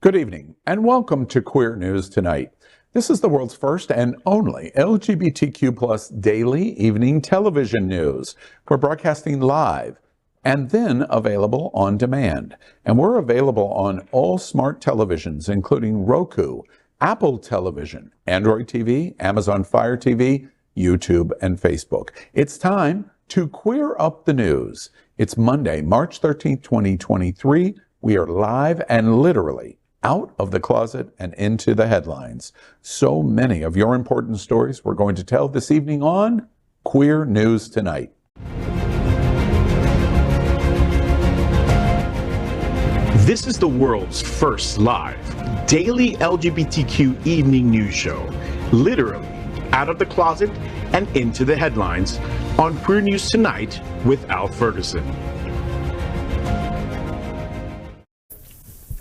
Good evening, and welcome to Queer News Tonight. This is the world's first and only LGBTQ plus daily evening television news. We're broadcasting live and then available on demand. And we're available on all smart televisions, including Roku, Apple Television, Android TV, Amazon Fire TV, YouTube, and Facebook. It's time to queer up the news. It's Monday, March 13th, 2023. We are live and literally out of the closet and into the headlines. So many of your important stories we're going to tell this evening on Queer News Tonight. This is the world's first live daily LGBTQ evening news show, literally out of the closet and into the headlines on Queer News Tonight with Al Ferguson.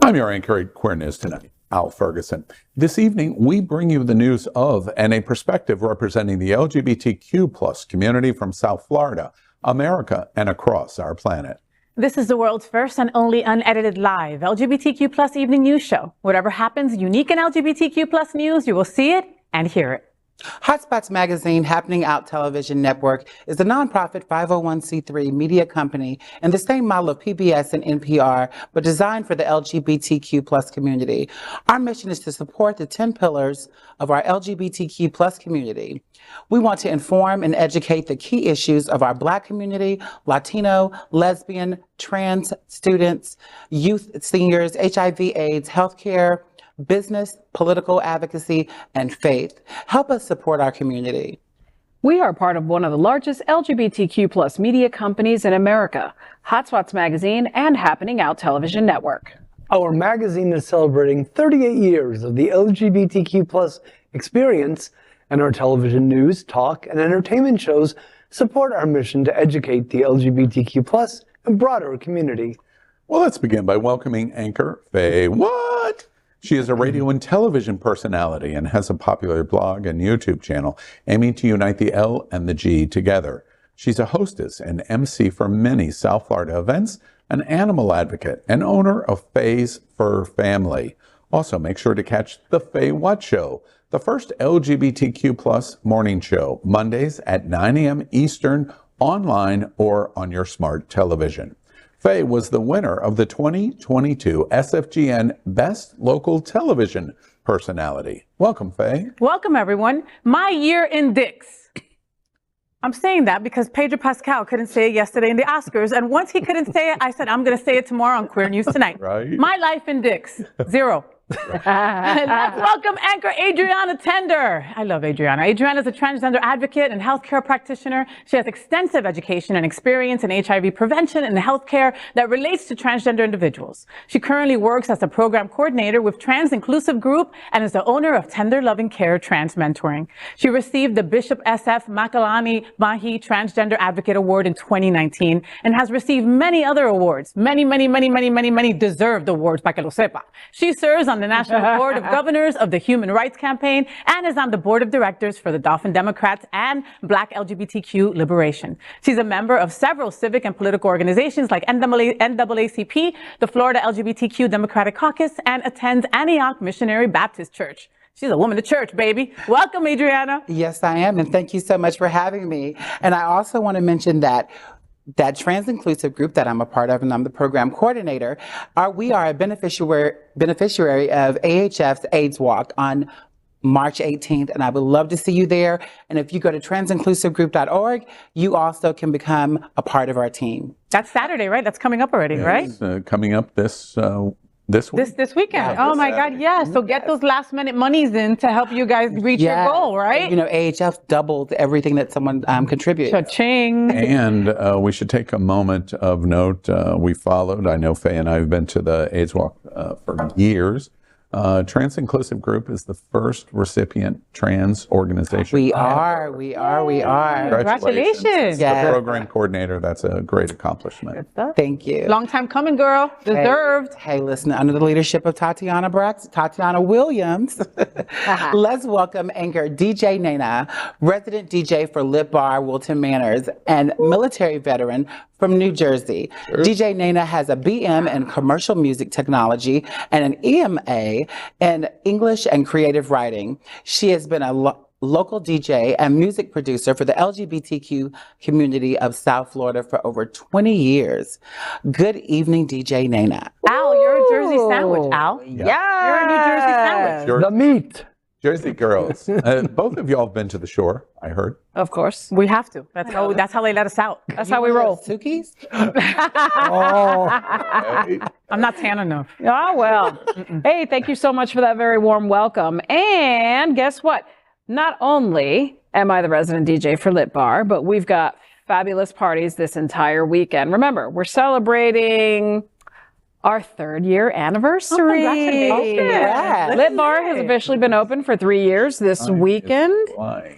I'm your anchor at Queer News Tonight, Al Ferguson. This evening, we bring you the news of and a perspective representing the LGBTQ plus community from South Florida, America, and across our planet. This is the world's first and only unedited live LGBTQ plus evening news show. Whatever happens unique in LGBTQ plus news, you will see it and hear it. Hotspots Magazine, Happening Out Television Network, is a nonprofit 501c3 media company in the same model of PBS and NPR, but designed for the LGBTQ plus community. Our mission is to support the 10 pillars of our LGBTQ plus community. We want to inform and educate the key issues of our Black community, Latino, lesbian, trans students, youth, seniors, HIV/AIDS, healthcare, business, political advocacy, and faith. Help us support our community. We are part of one of the largest LGBTQ plus media companies in America, Hotspots Magazine and Happening Out Television Network. Our magazine is celebrating 38 years of the LGBTQ plus experience, and our television news, talk, and entertainment shows support our mission to educate the LGBTQ plus and broader community. Well, let's begin by welcoming anchor FayWhat. She is a radio and television personality and has a popular blog and YouTube channel aiming to unite the L and the G together. She's a hostess and MC for many South Florida events, an animal advocate, and owner of Faye's Fur Family. Also, make sure to catch The FayWhat Show, the first LGBTQ plus morning show, Mondays at 9 a.m. Eastern, online or on your smart television. Faye was the winner of the 2022 SFGN Best Local Television Personality. Welcome, Faye. Welcome, everyone. My year in dicks. I'm saying that because Pedro Pascal couldn't say it yesterday in the Oscars, and once he couldn't say it, I said, I'm going to say it tomorrow on Queer News Tonight. Right. My life in dicks, 0. Let's welcome anchor Adrianna Tender. I love Adrianna. Adrianna is a transgender advocate and healthcare practitioner. She has extensive education and experience in HIV prevention and healthcare that relates to transgender individuals. She currently works as a program coordinator with Trans Inclusive Group and is the owner of Tender Loving Care Trans Mentoring. She received the Bishop SF Makalani Mahi Transgender Advocate Award in 2019 and has received many other awards. Many deserved awards, para que lo sepa. She serves on the National Board of Governors of the Human Rights Campaign and is on the board of directors for the Dolphin Democrats and Black LGBTQ Liberation. She's a member of several civic and political organizations like NAACP, the Florida LGBTQ Democratic Caucus, and attends Antioch Missionary Baptist Church. She's a woman of church, baby. Welcome, Adrianna. Yes, I am, and thank you so much for having me. And I also want to mention that Trans Inclusive Group that I'm a part of, and I'm the program coordinator, we are a beneficiary of AHF's AIDS Walk on March 18th, and I would love to see you there. And if you go to transinclusivegroup.org, you also can become a part of our team. That's Saturday, right? That's coming up already, right? Coming up this week. This weekend. Yeah, oh my God, yeah. So get those last minute monies in to help you guys reach your goal, right? You know, AHF doubled everything that someone contributed. Cha-ching. And we should take a moment of note. We followed, I know Faye and I have been to the AIDS Walk for years. Trans Inclusive Group is the first recipient trans organization. We are. Congratulations. The program coordinator, that's a great accomplishment. Thank you. Long time coming, girl. Deserved. Hey, listen, under the leadership of Tatiana Williams, let's welcome anchor DJ Nena, resident DJ for Lit Bar, Wilton Manors, and military veteran from New Jersey. Sure. DJ Nena has a BM in commercial music technology and an EMA in English and creative writing. She has been a local DJ and music producer for the LGBTQ community of South Florida for over 20 years. Good evening, DJ Nena. Al, you're a Jersey sandwich, Al. Yeah. You're a New Jersey sandwich. The meat. Jersey girls. Both of y'all have been to the shore, I heard. Of course. We have to. That's how they let us out. That's how we roll. Sukis? I'm not tan enough. Oh, well. Hey, thank you so much for that very warm welcome. And guess what? Not only am I the resident DJ for Lit Bar, but we've got fabulous parties this entire weekend. Remember, we're celebrating our 3rd year anniversary. Congratulations. Lit Bar has officially been open for 3 years this weekend.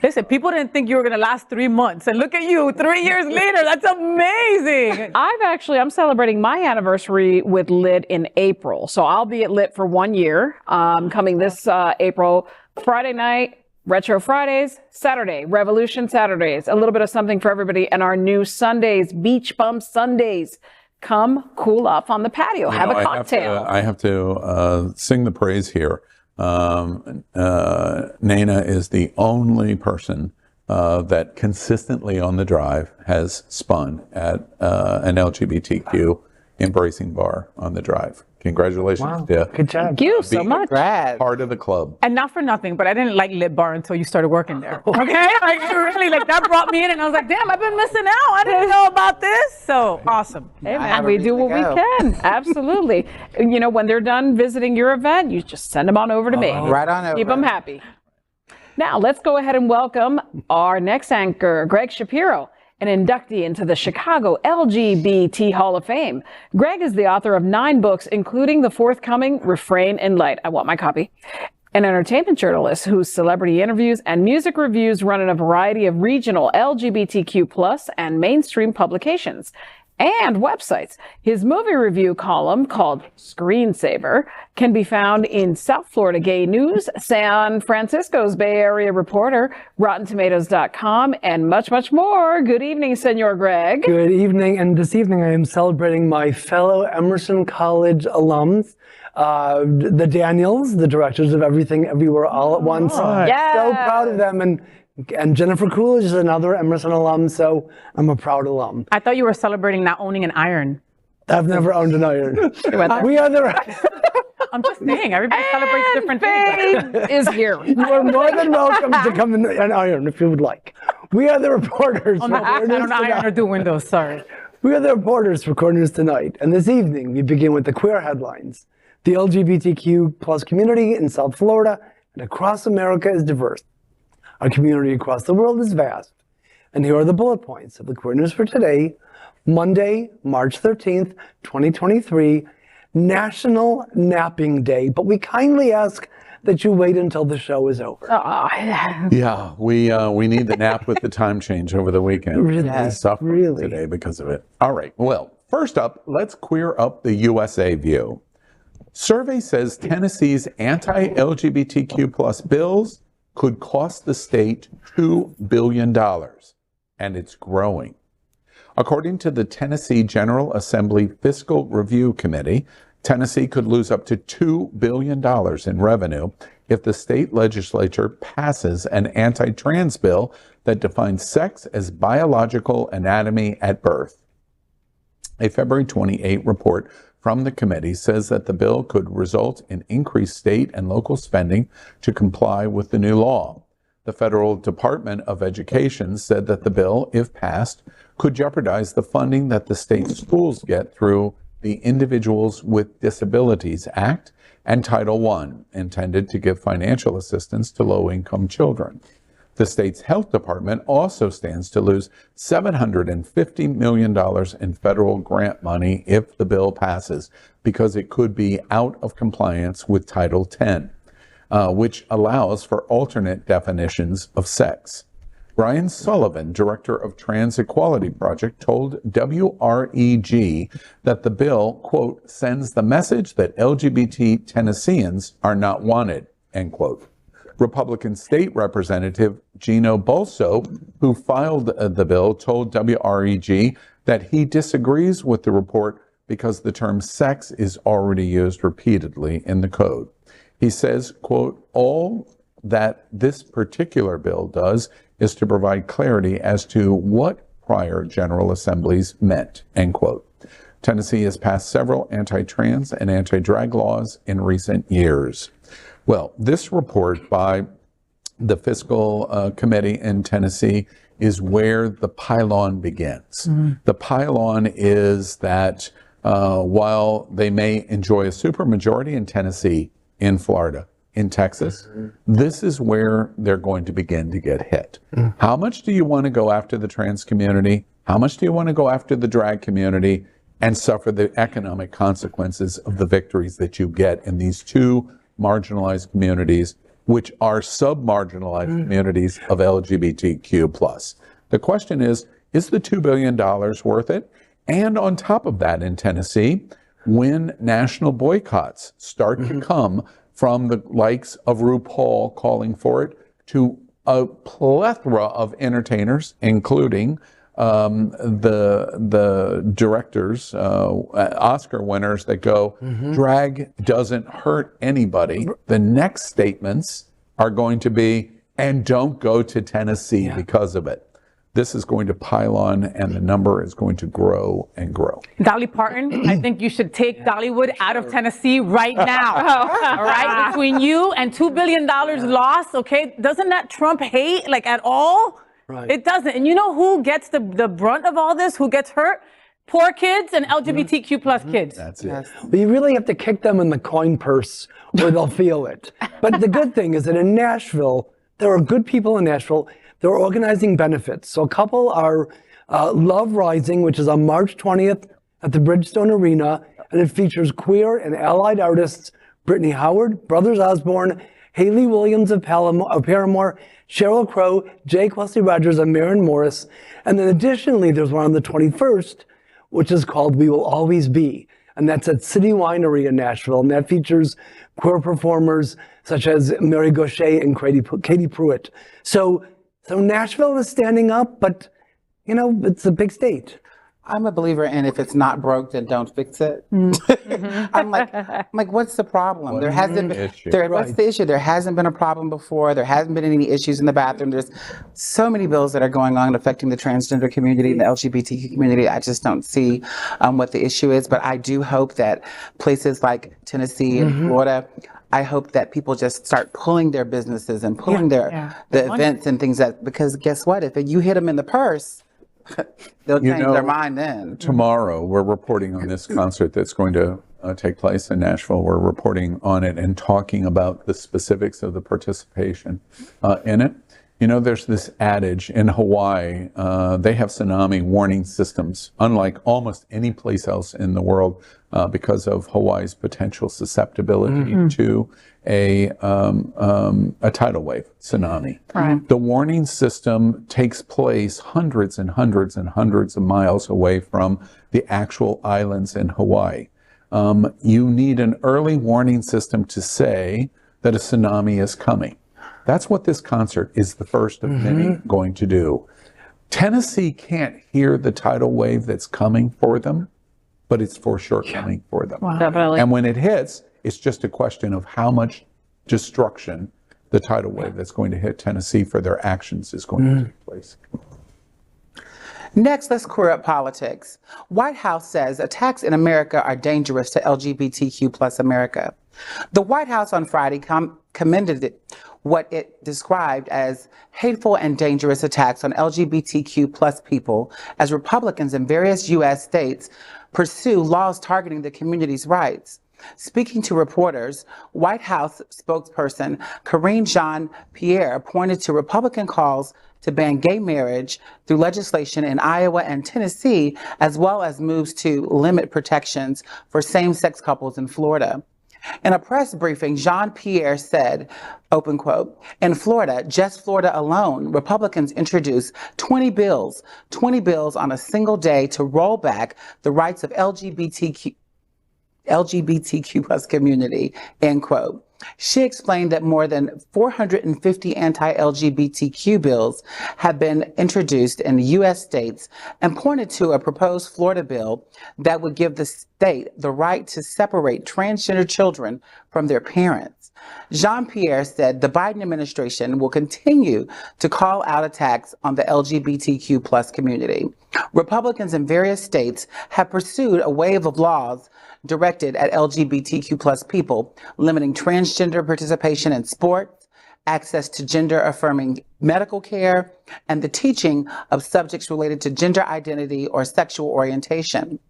Listen, people didn't think you were going to last 3 months. And look at you, 3 years later. That's amazing. I'm celebrating my anniversary with Lit in April. So I'll be at Lit for 1 year, coming this April. Friday night, Retro Fridays, Saturday, Revolution Saturdays, a little bit of something for everybody, and our new Sundays, Beach Bum Sundays. Come cool off on the patio, have a cocktail. I have to sing the praise here. Nena is the only person that consistently on the drive has spun at an LGBTQ embracing bar on the drive. Congratulations. Wow. Good job. Thank you so much. Part of the club. And not for nothing, but I didn't like Lit Bar until you started working there. Okay? Like, really, like, that brought me in, and I was like, damn, I've been missing out. I didn't know about this. So, awesome. Hey, man, we do what we can. Absolutely. You know, when they're done visiting your event, you just send them on over to me. Right on over. Keep them happy. Now, let's go ahead and welcome our next anchor, Gregg Shapiro, an inductee into the Chicago LGBT Hall of Fame. Gregg is the author of 9 books, including the forthcoming Refrain in Light. I want my copy. An entertainment journalist whose celebrity interviews and music reviews run in a variety of regional LGBTQ+ and mainstream publications and websites. His movie review column, called Screensaver, can be found in South Florida Gay News, San Francisco's Bay Area Reporter, RottenTomatoes.com, and much, much more. Good evening, Senor Gregg. Good evening, and this evening I am celebrating my fellow Emerson College alums, the Daniels, the directors of Everything Everywhere All at Once. Yes. So proud of them, and Jennifer Coolidge is another Emerson alum, so I'm a proud alum. I thought you were celebrating not owning an iron. I've never owned an iron. We are the... I'm just saying, everybody celebrates different things. Is here. You are more than welcome to come in an iron if you would like. We are the reporters. I don't iron or do windows, sorry. We are the reporters for Corners Tonight, and this evening we begin with the queer headlines. The LGBTQ+ community in South Florida and across America is diverse. Our community across the world is vast. And here are the bullet points of the queer news for today, Monday, March 13th, 2023, National Napping Day. But we kindly ask that you wait until the show is over. Yeah, we need the nap with the time change over the weekend. Really? Yes, suffering today because of it. All right, well, first up, let's queer up the USA view. Survey says Tennessee's anti-LGBTQ+ bills could cost the state $2 billion, and it's growing. According to the Tennessee General Assembly Fiscal Review Committee, Tennessee could lose up to $2 billion in revenue if the state legislature passes an anti-trans bill that defines sex as biological anatomy at birth. A February 28 report from the committee says that the bill could result in increased state and local spending to comply with the new law. The Federal Department of Education said that the bill, if passed, could jeopardize the funding that the state schools get through the Individuals with Disabilities Act and Title I, intended to give financial assistance to low-income children. The state's health department also stands to lose $750 million in federal grant money if the bill passes, because it could be out of compliance with Title X, which allows for alternate definitions of sex. Brian Sullivan, director of Trans Equality Project, told WREG that the bill, quote, sends the message that LGBT Tennesseans are not wanted, end quote. Republican State Representative Gino Bolso, who filed the bill, told WREG that he disagrees with the report because the term sex is already used repeatedly in the code. He says, quote, all that this particular bill does is to provide clarity as to what prior General Assemblies meant, end quote. Tennessee has passed several anti-trans and anti-drag laws in recent years. Well, this report by the Fiscal Committee in Tennessee is where the pylon begins. The pylon is that while they may enjoy a supermajority in Tennessee, in Florida, in Texas, this is where they're going to begin to get hit. How much do you want to go after the trans community? How much do you want to go after the drag community and suffer the economic consequences of the victories that you get in these two marginalized communities, which are sub-marginalized communities of LGBTQ+. The question is the $2 billion worth it? And on top of that, in Tennessee, when national boycotts start to come from the likes of RuPaul calling for it, to a plethora of entertainers, including the directors, Oscar winners that go, drag doesn't hurt anybody. The next statements are going to be, and don't go to Tennessee because of it. This is going to pile on, and the number is going to grow and grow. Dolly Parton, I think you should take Dollywood out of Tennessee right now. All right? Between you and $2 billion lost, okay? Doesn't that Trump hate, like, at all? Right. It doesn't. And you know who gets the brunt of all this? Who gets hurt? Poor kids and LGBTQ plus kids. That's it. But you really have to kick them in the coin purse or they'll feel it. But the good thing is that in Nashville, there are good people in Nashville. They're organizing benefits. So a couple are Love Rising, which is on March 20th at the Bridgestone Arena, and it features queer and allied artists Brittany Howard, Brothers Osborne, Haley Williams of Paramore, Sheryl Crow, Jake Wesley Rogers, and Maren Morris. And then additionally, there's one on the 21st, which is called We Will Always Be. And that's at City Winery in Nashville. And that features queer performers such as Mary Gaucher and Katie Pruitt. So Nashville is standing up, but, you know, it's a big state. I'm a believer in if it's not broke, then don't fix it. I'm like, what's the problem? There hasn't been, what's the issue? There hasn't been a problem before. There hasn't been any issues in the bathroom. There's so many bills that are going on affecting the transgender community and the LGBTQ community. I just don't see what the issue is. But I do hope that places like Tennessee and Florida, I hope that people just start pulling their businesses and pulling the events and things that, because guess what? If you hit them in the purse, they'll change their mind then. Tomorrow, we're reporting on this concert that's going to take place in Nashville. We're reporting on it and talking about the specifics of the participation in it. You know, there's this adage in Hawaii, they have tsunami warning systems, unlike almost any place else in the world, because of Hawaii's potential susceptibility to a tidal wave tsunami. Right. The warning system takes place hundreds and hundreds and hundreds of miles away from the actual islands in Hawaii. You need an early warning system to say that a tsunami is coming. That's what this concert is the first of many going to do. Tennessee can't hear the tidal wave that's coming for them, but it's for sure coming for them. Wow. Definitely. And when it hits, it's just a question of how much destruction the tidal wave that's going to hit Tennessee for their actions is going to take place. Next, let's queer up politics. White House says attacks in America are dangerous to LGBTQ plus America. The White House on Friday commended what it described as hateful and dangerous attacks on LGBTQ plus people as Republicans in various U.S. states pursue laws targeting the community's rights. Speaking to reporters, White House spokesperson Karine Jean-Pierre pointed to Republican calls to ban gay marriage through legislation in Iowa and Tennessee, as well as moves to limit protections for same-sex couples in Florida. In a press briefing, Jean-Pierre said, open quote, in Florida, just Florida alone, Republicans introduced 20 bills on a single day to roll back the rights of LGBTQ plus community, end quote. She explained that more than 450 anti-LGBTQ bills have been introduced in U.S. states and pointed to a proposed Florida bill that would give the state the right to separate transgender children from their parents. Jean-Pierre said the Biden administration will continue to call out attacks on the LGBTQ plus community. Republicans in various states have pursued a wave of laws directed at LGBTQ plus people, limiting transgender participation in sports, access to gender-affirming medical care, and the teaching of subjects related to gender identity or sexual orientation.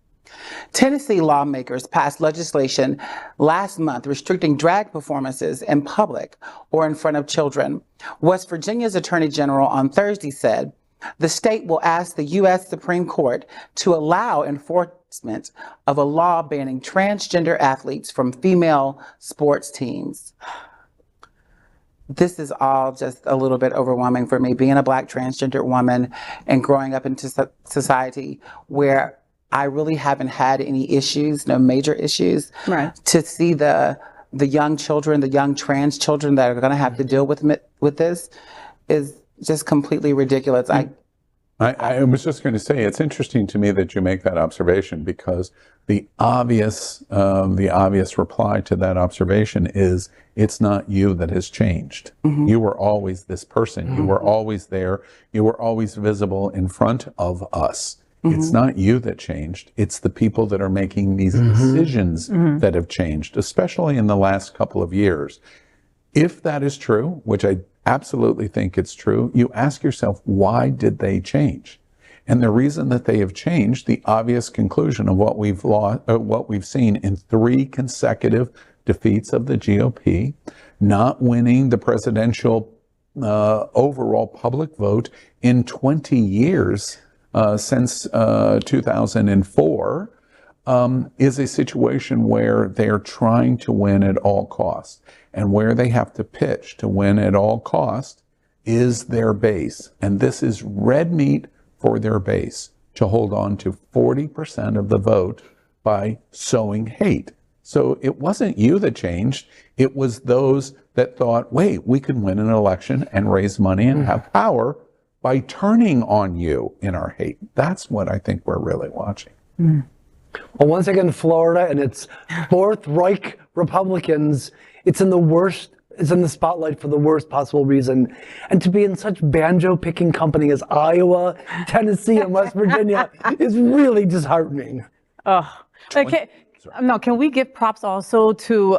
Tennessee lawmakers passed legislation last month restricting drag performances in public or in front of children. West Virginia's Attorney General on Thursday said the state will ask the U.S. Supreme Court to allow enforcement of a law banning transgender athletes from female sports teams. This is all just a little bit overwhelming for me, being a Black transgender woman and growing up into society where I really haven't had any issues, no major issues. Right. To see the young children, the young trans children that are going to have to deal with this is just completely ridiculous. I was just going to say, it's interesting to me that you make that observation, because the obvious reply to that observation is it's not you that has changed. Mm-hmm. You were always this person. Mm-hmm. You were always there. You were always visible in front of us. Mm-hmm. It's not you that changed. It's the people that are making these decisions that have changed, especially in the last couple of years. If that is true, which I absolutely think it's true, you ask yourself, why did they change? And the reason that they have changed, the obvious conclusion of what we've seen in 3 consecutive defeats of the GOP, not winning the presidential overall public vote in 20 years since 2004, is a situation where they're trying to win at all costs. And where they have to pitch to win at all costs is their base. And this is red meat for their base, to hold on to 40% of the vote by sowing hate. So it wasn't you that changed. It was those that thought, wait, we can win an election and raise money and have power by turning on you in our hate. That's what I think we're really watching. Well, once again, Florida and its Fourth Reich Republicans, it's in the spotlight for the worst possible reason. And to be in such banjo-picking company as Iowa, Tennessee, and West Virginia is really disheartening. Can we give props also to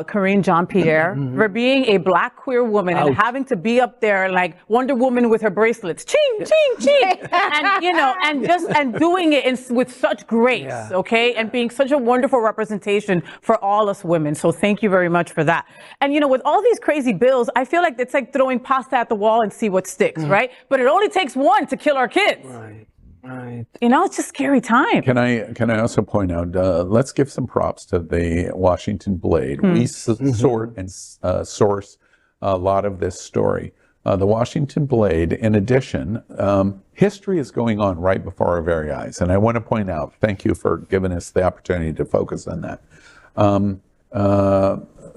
Karine Jean-Pierre for being a Black queer woman and having to be up there like Wonder Woman with her bracelets, ching, ching, ching, and doing it with such grace, okay, and being such a wonderful representation for all us women. So thank you very much for that. And with all these crazy bills, I feel like it's like throwing pasta at the wall and see what sticks, right? But it only takes one to kill our kids. Right. It's just scary time. Can I also point out, let's give some props to the Washington Blade. We sort and source a lot of this story. The Washington Blade, in addition, history is going on right before our very eyes. And I want to point out, thank you for giving us the opportunity to focus on that.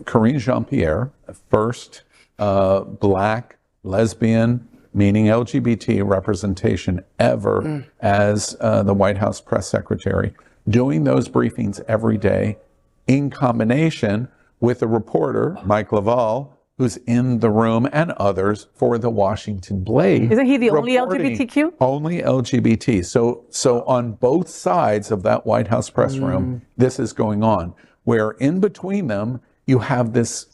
Karine Jean-Pierre, first Black, lesbian, meaning LGBT representation ever as the White House press secretary, doing those briefings every day in combination with a reporter, Mike Laval, who's in the room, and others for the Washington Blade. Isn't he the only LGBTQ? Only LGBT. So on both sides of that White House press room, this is going on, where in between them, you have this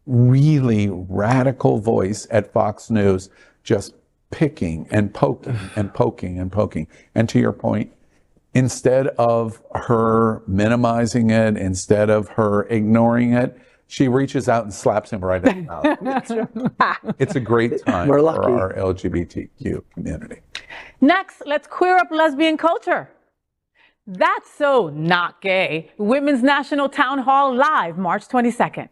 really radical voice at Fox News just picking and poking and poking and poking. And to your point, instead of her minimizing it, instead of her ignoring it, she reaches out and slaps him right in the mouth. It's a great time We're for lucky. our LGBTQ community. Next, let's queer up lesbian culture. That's so not gay. Women's National Town Hall live March 22nd.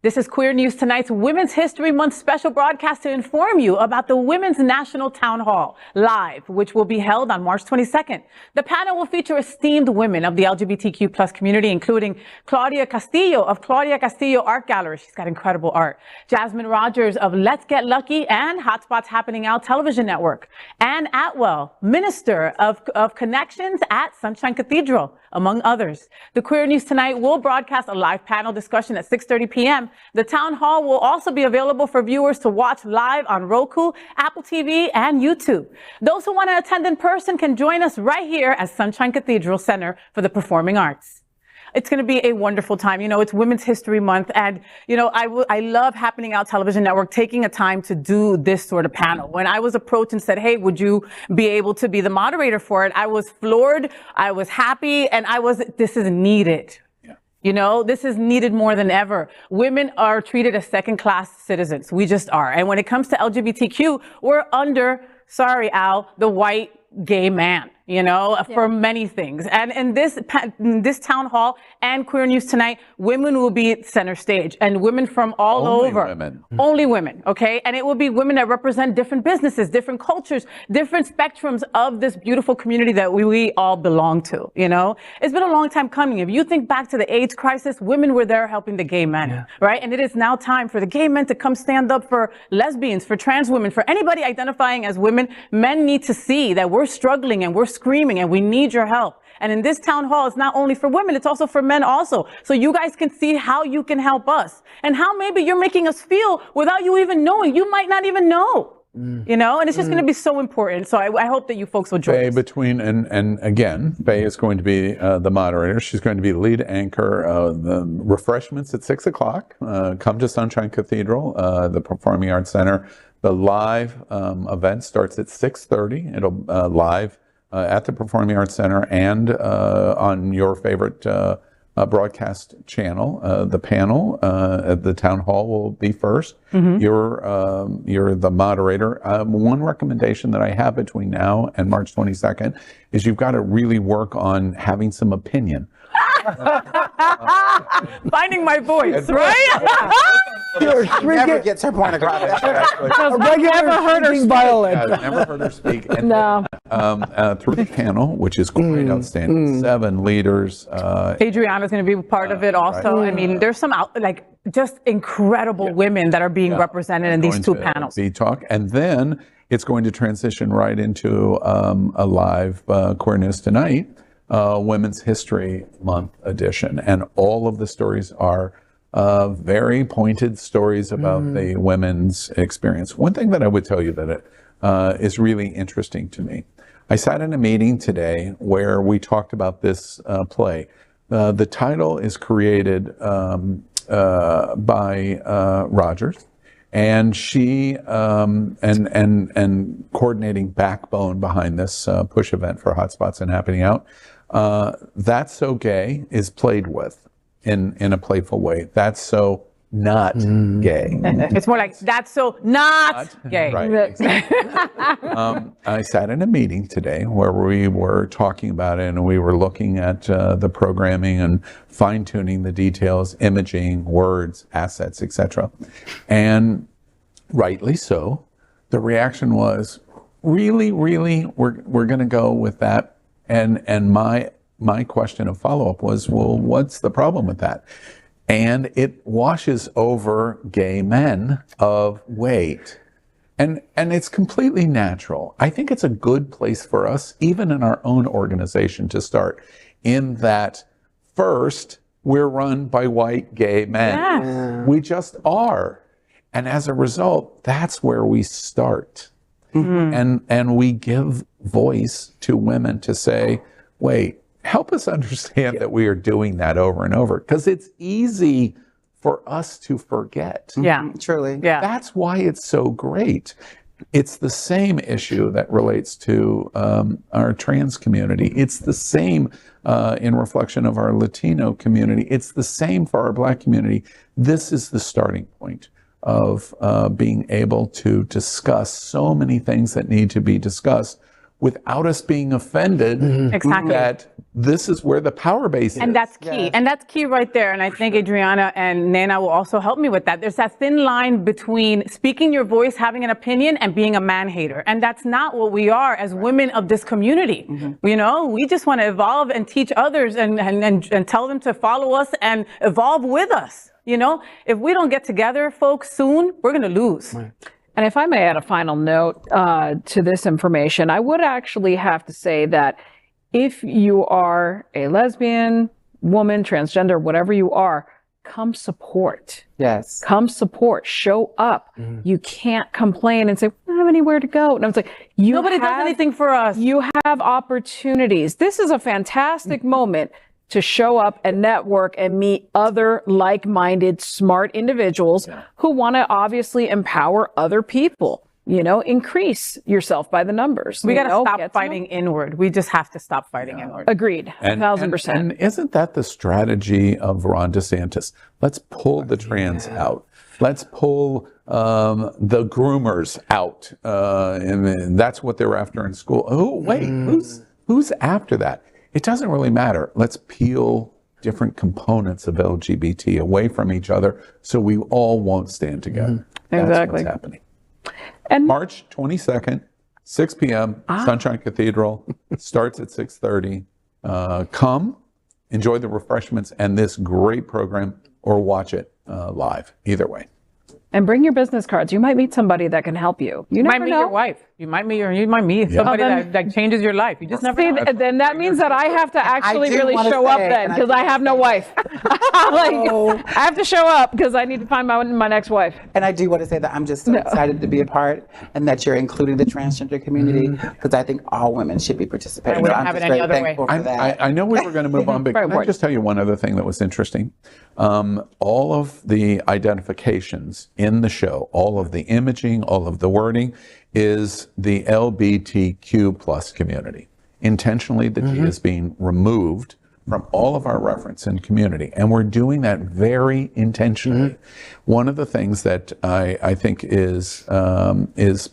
This is Queer News Tonight's Women's History Month special broadcast to inform you about the Women's National Town Hall live, which will be held on March 22nd. The panel will feature esteemed women of the LGBTQ plus community, including Claudia Castillo of Claudia Castillo Art Gallery. She's got incredible art. Jasmine Rogers of Let's Get Lucky and Hotspots Happening Out Television Network. Ann Atwell, Minister of Connections at Sunshine Cathedral, among others. The Queer News Tonight will broadcast a live panel discussion at 6:30 p.m. The town hall will also be available for viewers to watch live on Roku, Apple TV, and YouTube. Those who want to attend in person can join us right here at Sunshine Cathedral Center for the Performing Arts. It's going to be a wonderful time. You know, it's Women's History Month, and, you know, I love Happening Out Television Network taking a time to do this sort of panel. When I was approached and said, hey, would you be able to be the moderator for it? I was floored, I was happy, and this is needed. You know, this is needed more than ever. Women are treated as second-class citizens. We just are. And when it comes to LGBTQ, we're under, sorry, Al, the white gay man, you know, for many things. And in this town hall and Queer News Tonight, women will be center stage, and women from all over. Only women, okay? And it will be women that represent different businesses, different cultures, different spectrums of this beautiful community that we all belong to, you know? It's been a long time coming. If you think back to the AIDS crisis, women were there helping the gay men, right? And it is now time for the gay men to come stand up for lesbians, for trans women, for anybody identifying as women. Men need to see that we're struggling and we're screaming and we need your help. And in this town hall, it's not only for women, it's also for men also. So you guys can see how you can help us and how maybe you're making us feel without you even knowing. You might not even know, you know, and it's just going to be so important. So I hope that you folks will join us. And again, Faye is going to be the moderator. She's going to be the lead anchor. The refreshments at 6 o'clock. Come to Sunshine Cathedral, the Performing Arts Center. The live event starts at 6:30. It'll live at the Performing Arts Center and on your favorite broadcast channel. The panel at the town hall will be first. You're the moderator. One recommendation that I have between now and March 22nd is you've got to really work on having some opinion. Finding my voice, right? She never gets her point across. A regular singing violin. Never heard her speak. And No. through the panel, which is quite outstanding, 7 leaders. Adrianna's going to be part of it also. I mean, there's some just incredible women that are being represented in these two panels. Talk, and then it's going to transition right into a live Queer News Tonight Women's History Month edition, and all of the stories are very pointed stories about the women's experience. One thing that I would tell you that is really interesting to me. I sat in a meeting today where we talked about this play. The title is created by Rogers, and she and coordinating backbone behind this push event for Hotspots and Happening Out. That's So Gay is played with in a playful way. That's so not gay. It's more like, that's so not gay. Right, exactly. I sat in a meeting today where we were talking about it, and we were looking at the programming and fine-tuning the details, imaging, words, assets, etc. And rightly so, the reaction was, really, we're going to go with that? And my question of follow-up was, well, what's the problem with that? And it washes over gay men of wait. And it's completely natural. I think it's a good place for us, even in our own organization, to start, in that first, we're run by white gay men. Yeah. We just are. And as a result, that's where we start. And we give voice to women to say, wait, help us understand that we are doing that over and over, because it's easy for us to forget. Yeah, truly. Yeah. That's why it's so great. It's the same issue that relates to our trans community. It's the same in reflection of our Latino community. It's the same for our Black community. This is the starting point of being able to discuss so many things that need to be discussed without us being offended Exactly. that this is where the power base is. And that's key. And that's key right there. And I think Adrianna and Nena will also help me with that. There's that thin line between speaking your voice, having an opinion, and being a man-hater. And that's not what we are as women of this community. You know, we just want to evolve and teach others and tell them to follow us and evolve with us. You know, if we don't get together, folks, soon, we're going to lose. And if I may add a final note to this information, I would actually have to say that if you are a lesbian, woman, transgender, whatever you are, come support. Yes. Come support. Show up. You can't complain and say, we don't have anywhere to go. And I was like, Nobody does anything for us. You have opportunities. This is a fantastic moment to show up and network and meet other like-minded, smart individuals who want to obviously empower other people. You know, increase yourself by the numbers. We got to stop fighting inward. We just have to stop fighting inward. Agreed. 1,000%. And isn't that the strategy of Ron DeSantis? Let's pull the trans out. Let's pull the groomers out. And that's what they're after in school. Oh, wait, who's after that? It doesn't really matter. Let's peel different components of LGBT away from each other so we all won't stand together. That's Exactly. what's happening. And March 22nd, 6 p.m., Sunshine Cathedral. Starts at 6:30. Come, enjoy the refreshments and this great program, or watch it live. Either way. And bring your business cards. You might meet somebody that can help you. You might never meet know. your wife. You might meet somebody that changes your life. You just never know. Then that means that I have to actually do really wanna show up say, then, and I because I have no wife. I have to show up because I need to find my next wife. And I do want to say that I'm just so excited to be a part and that you're including the transgender community because I think all women should be participating. I wouldn't So I'm have it just any very other way. thankful for that. I know we were going to move on, but Very can I important. just tell you one other thing that was interesting? All of the identifications in the show, all of the imaging, all of the wording, is the LGBTQ plus community. Intentionally, the T is being removed from all of our reference in community, and we're doing that very intentionally. One of the things that I think is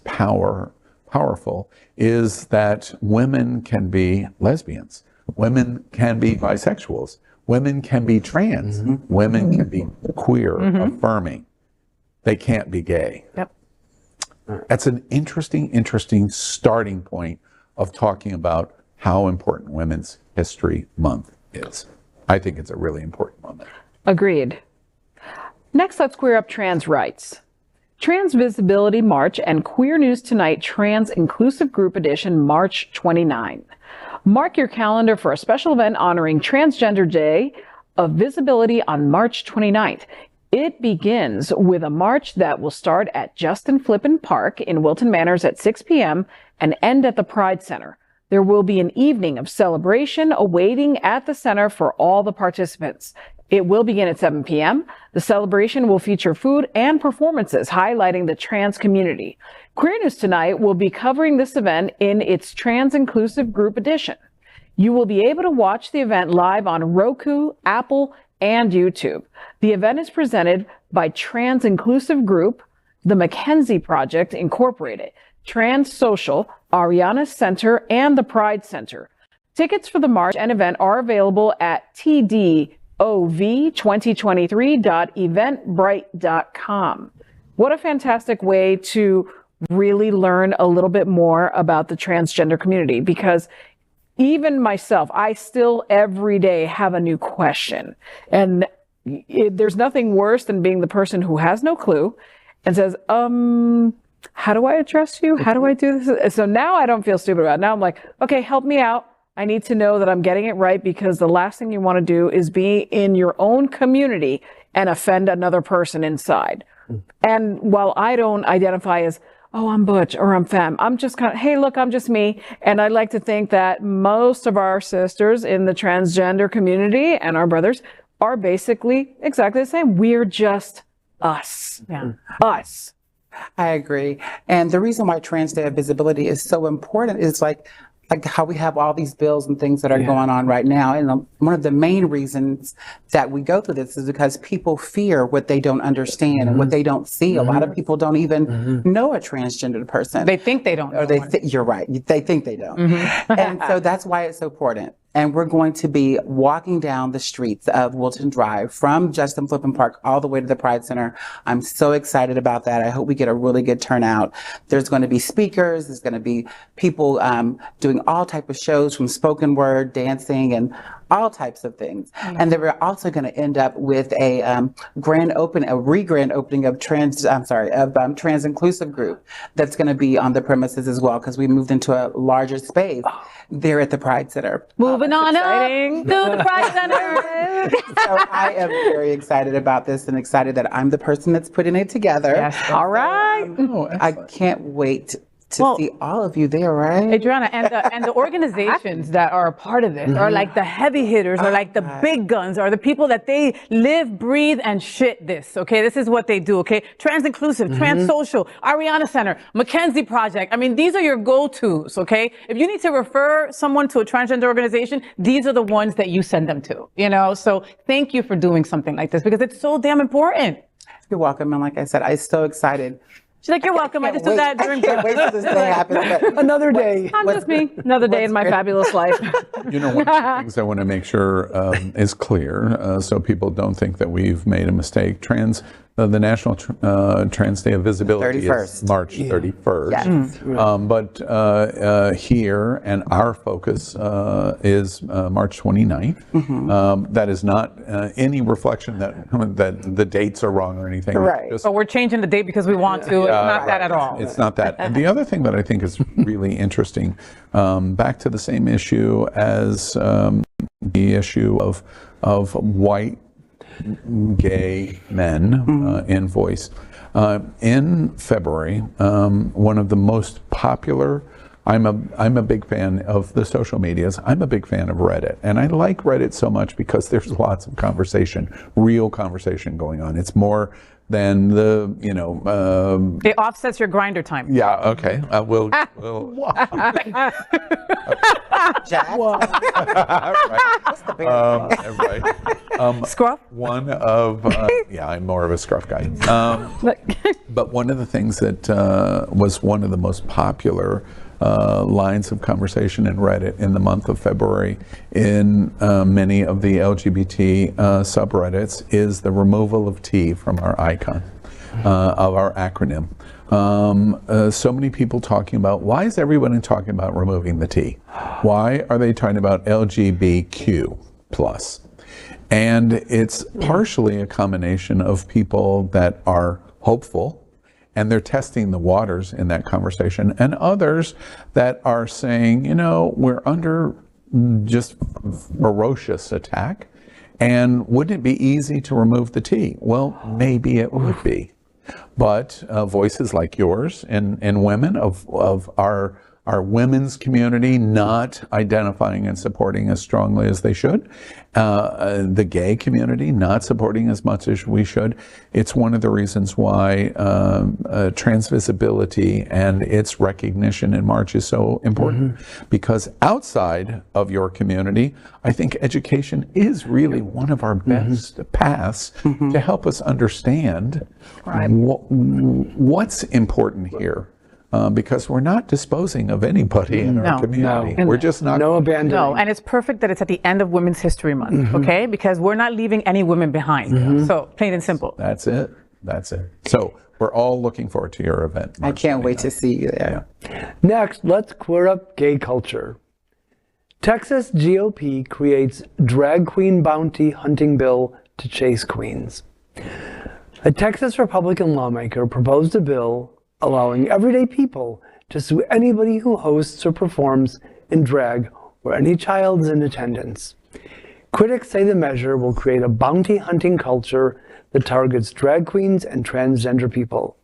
powerful is that women can be lesbians, women can be bisexuals, women can be trans, women can be queer, affirming. They can't be gay. Yep. That's an interesting starting point of talking about how important Women's History Month is. I think it's a really important moment. Agreed. Next, let's queer up trans rights. Trans Visibility March and Queer News Tonight Trans Inclusive Group Edition, March 29. Mark your calendar for a special event honoring Transgender Day of Visibility on March 29th. It begins with a march that will start at Justin Flippin Park in Wilton Manors at 6 p.m. and end at the Pride Center. There will be an evening of celebration awaiting at the center for all the participants. It will begin at 7 p.m. The celebration will feature food and performances highlighting the trans community. Queer News Tonight will be covering this event in its Trans Inclusive Group Edition. You will be able to watch the event live on Roku, Apple, and YouTube. The event is presented by Trans Inclusive Group, the Mackenzie Project Incorporated, Trans Social, Ariana Center, and the Pride Center. Tickets for the march and event are available at tdov2023.eventbrite.com. What a fantastic way to really learn a little bit more about the transgender community, because even myself, I still every day have a new question. And there's nothing worse than being the person who has no clue and says, how do I address you? How do I do this? So now I don't feel stupid about it. Now I'm like, okay, help me out. I need to know that I'm getting it right, because the last thing you want to do is be in your own community and offend another person inside. And while I don't identify as, oh, I'm butch or I'm femme, I'm just kind of, hey, look, I'm just me. And I'd like to think that most of our sisters in the transgender community and our brothers are basically exactly the same. We're just us. Yeah. Us. I agree. And the reason why Trans Day of Visibility is so important is like how we have all these bills and things that are going on right now. And one of the main reasons that we go through this is because people fear what they don't understand and what they don't see. A lot of people don't even know a transgendered person. They think they don't know. Or you're right. They think they don't. And so that's why it's so important. And we're going to be walking down the streets of Wilton Drive from Justin Flippin Park all the way to the Pride Center. I'm so excited about that. I hope we get a really good turnout. There's going to be speakers. There's going to be people doing all type of shows, from spoken word, dancing, and all types of things. And then we're also going to end up with a re-grand opening of Trans Inclusive Group that's going to be on the premises as well, because we moved into a larger space there at the Pride Center. Moving on up to the Pride Center. So I am very excited about this and excited that I'm the person that's putting it together. Yes. All right. I can't wait to see all of you there, right? Adrianna, and the organizations that are a part of this are like the heavy hitters, or like the big guns, or the people that they live, breathe, and shit this, okay? This is what they do, okay? Trans Inclusive, Trans Social, Ariana Center, Mackenzie Project. I mean, these are your go-tos, okay? If you need to refer someone to a transgender organization, these are the ones that you send them to, you know? So thank you for doing something like this, because it's so damn important. You're welcome, and like I said, I'm so excited. She's like, you're welcome. I just did that during. I can't wait till this day happens. Another day. I'm just me. Another day in my fabulous life. You know, one of the things I want to make sure is clear, so people don't think that we've made a mistake. The National Trans Day of Visibility is March 31st. Yes. But here, and our focus is March 29th. That is not any reflection that the dates are wrong or anything. Right. But we're changing the date because we want to. It's not that at all. It's not that. And the other thing that I think is really interesting, back to the same issue as the issue of white gay men in voice. In February, one of the most popular, I'm a big fan of the social medias. I'm a big fan of Reddit. And I like Reddit so much because there's lots of conversation, real conversation going on. It's more than the, it offsets your grinder time. Yeah, okay. We'll Jack. right. Scruff? One of, I'm more of a scruff guy. But one of the things that was one of the most popular lines of conversation in Reddit in the month of February in many of the LGBT subreddits is the removal of T from our icon, of our acronym. So many people talking about, why is everyone talking about removing the T? Why are they talking about LGBTQ plus? And it's partially a combination of people that are hopeful, and they're testing the waters in that conversation, and others that are saying, we're under just ferocious attack, and wouldn't it be easy to remove the T? Well, maybe it would be. But voices like yours and women of our women's community not identifying and supporting as strongly as they should, the gay community not supporting as much as we should. It's one of the reasons why trans visibility and its recognition in March is so important, because outside of your community, I think education is really one of our best paths to help us understand what's important here. Because we're not disposing of anybody in our community. No. We're just not. No abandoning. No, and it's perfect that it's at the end of Women's History Month, okay? Because we're not leaving any women behind. So, plain and simple. That's it. So, we're all looking forward to your event. I can't wait to see you there. Yeah. Next, let's queer up gay culture. Texas GOP creates drag queen bounty hunting bill to chase queens. A Texas Republican lawmaker proposed a bill allowing everyday people to sue anybody who hosts or performs in drag or any child is in attendance. Critics say the measure will create a bounty hunting culture that targets drag queens and transgender people.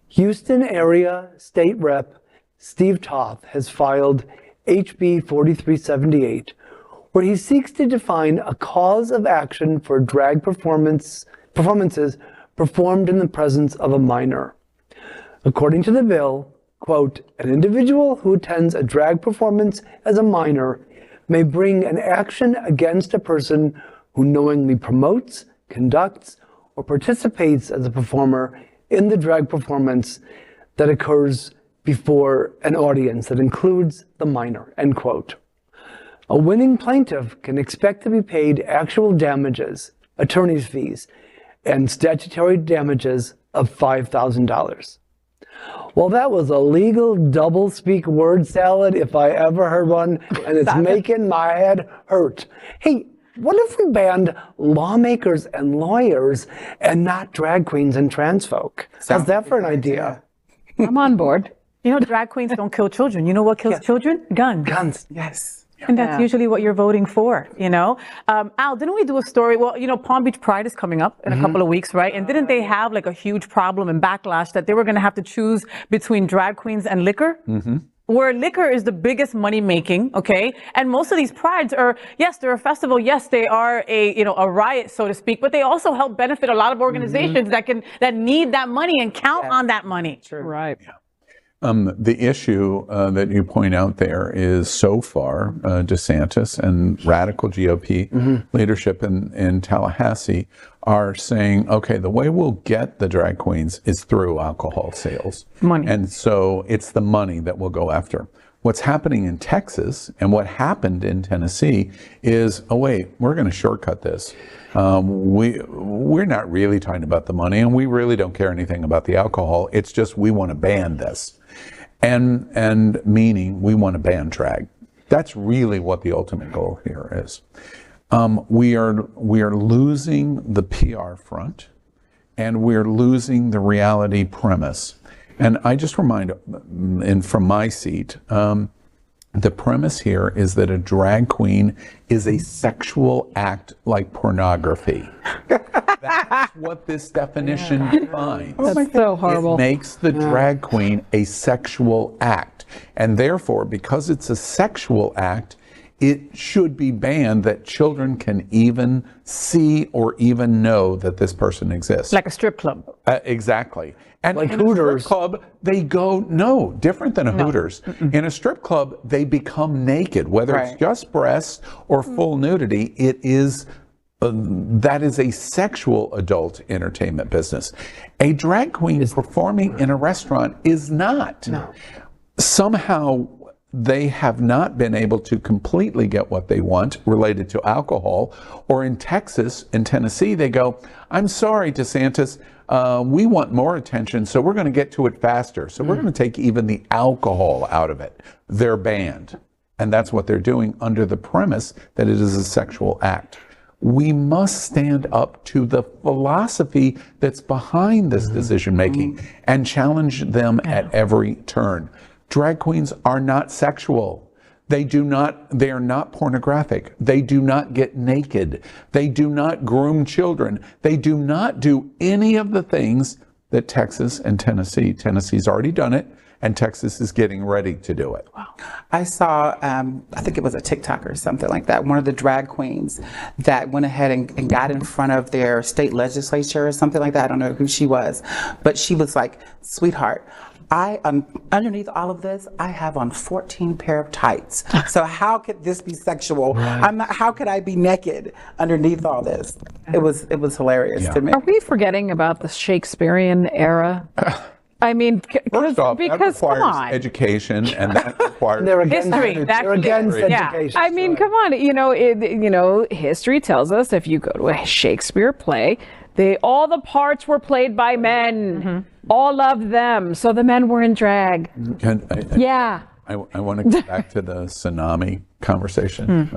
Houston area State Rep Steve Toth has filed HB 4378, where he seeks to define a cause of action for drag performances performed in the presence of a minor. According to the bill, quote, an individual who attends a drag performance as a minor may bring an action against a person who knowingly promotes, conducts, or participates as a performer in the drag performance that occurs before an audience that includes the minor, end quote. A winning plaintiff can expect to be paid actual damages, attorney's fees, and statutory damages of $5,000. Well, that was a legal double-speak word salad if I ever heard one, and it's making my head hurt. Hey, what if we banned lawmakers and lawyers and not drag queens and trans folk? How's that for an idea? I'm on board. You know, drag queens don't kill children. You know what kills children? Guns. Guns. Yes. And that's usually what you're voting for, you know? Al, didn't we do a story? Well, you know, Palm Beach Pride is coming up in a couple of weeks, right? And didn't they have like a huge problem and backlash that they were going to have to choose between drag queens and liquor? Where liquor is the biggest money making, okay? And most of these prides are, yes, they're a festival. Yes, they are a riot, so to speak, but they also help benefit a lot of organizations that need that money and count on that money. True. Right. The issue that you point out there is so far DeSantis and radical GOP leadership in Tallahassee are saying, okay, the way we'll get the drag queens is through alcohol sales. Money. And so it's the money that we'll go after. What's happening in Texas and what happened in Tennessee is, oh wait, we're going to shortcut this. We're not really talking about the money, and we really don't care anything about the alcohol. It's just we want to ban this. And meaning we want to ban drag. That's really what the ultimate goal here is. We are losing the PR front, and we're losing the reality premise. And I just remind, and from my seat, the premise here is that a drag queen is a sexual act like pornography. That's what this definition defines. That's so horrible. It makes the drag queen a sexual act. And therefore, because it's a sexual act, it should be banned that children can even see or even know that this person exists. Like a strip club. Exactly. And like in Hooters. a strip club, they go, no, different than a Hooters. In a strip club, they become naked, whether it's just breasts or full nudity. It is, that is a sexual adult entertainment business. A drag queen performing in a restaurant is not. No. Somehow, they have not been able to completely get what they want related to alcohol. Or in Texas, in Tennessee, they go, I'm sorry, DeSantis, we want more attention, so we're going to get to it faster. So we're going to take even the alcohol out of it. They're banned. And that's what they're doing under the premise that it is a sexual act. We must stand up to the philosophy that's behind this decision making and challenge them at every turn. Drag queens are not sexual. They are not pornographic. They do not get naked. They do not groom children. They do not do any of the things that Texas and Tennessee's already done it, and Texas is getting ready to do it. Wow. I saw, I think it was a TikTok or something like that, one of the drag queens that went ahead and got in front of their state legislature or something like that. I don't know who she was, but she was like, sweetheart, underneath all of this, I have on 14 pair of tights. So how could this be sexual? How could I be naked underneath all this? It was hilarious to me. Are we forgetting about the Shakespearean era? I mean, first off, because that requires come on. education, and that requires history. They're against education. I mean, come on. History tells us if you go to a Shakespeare play, all the parts were played by men, all of them. So the men were in drag. I want to get back to the tsunami conversation.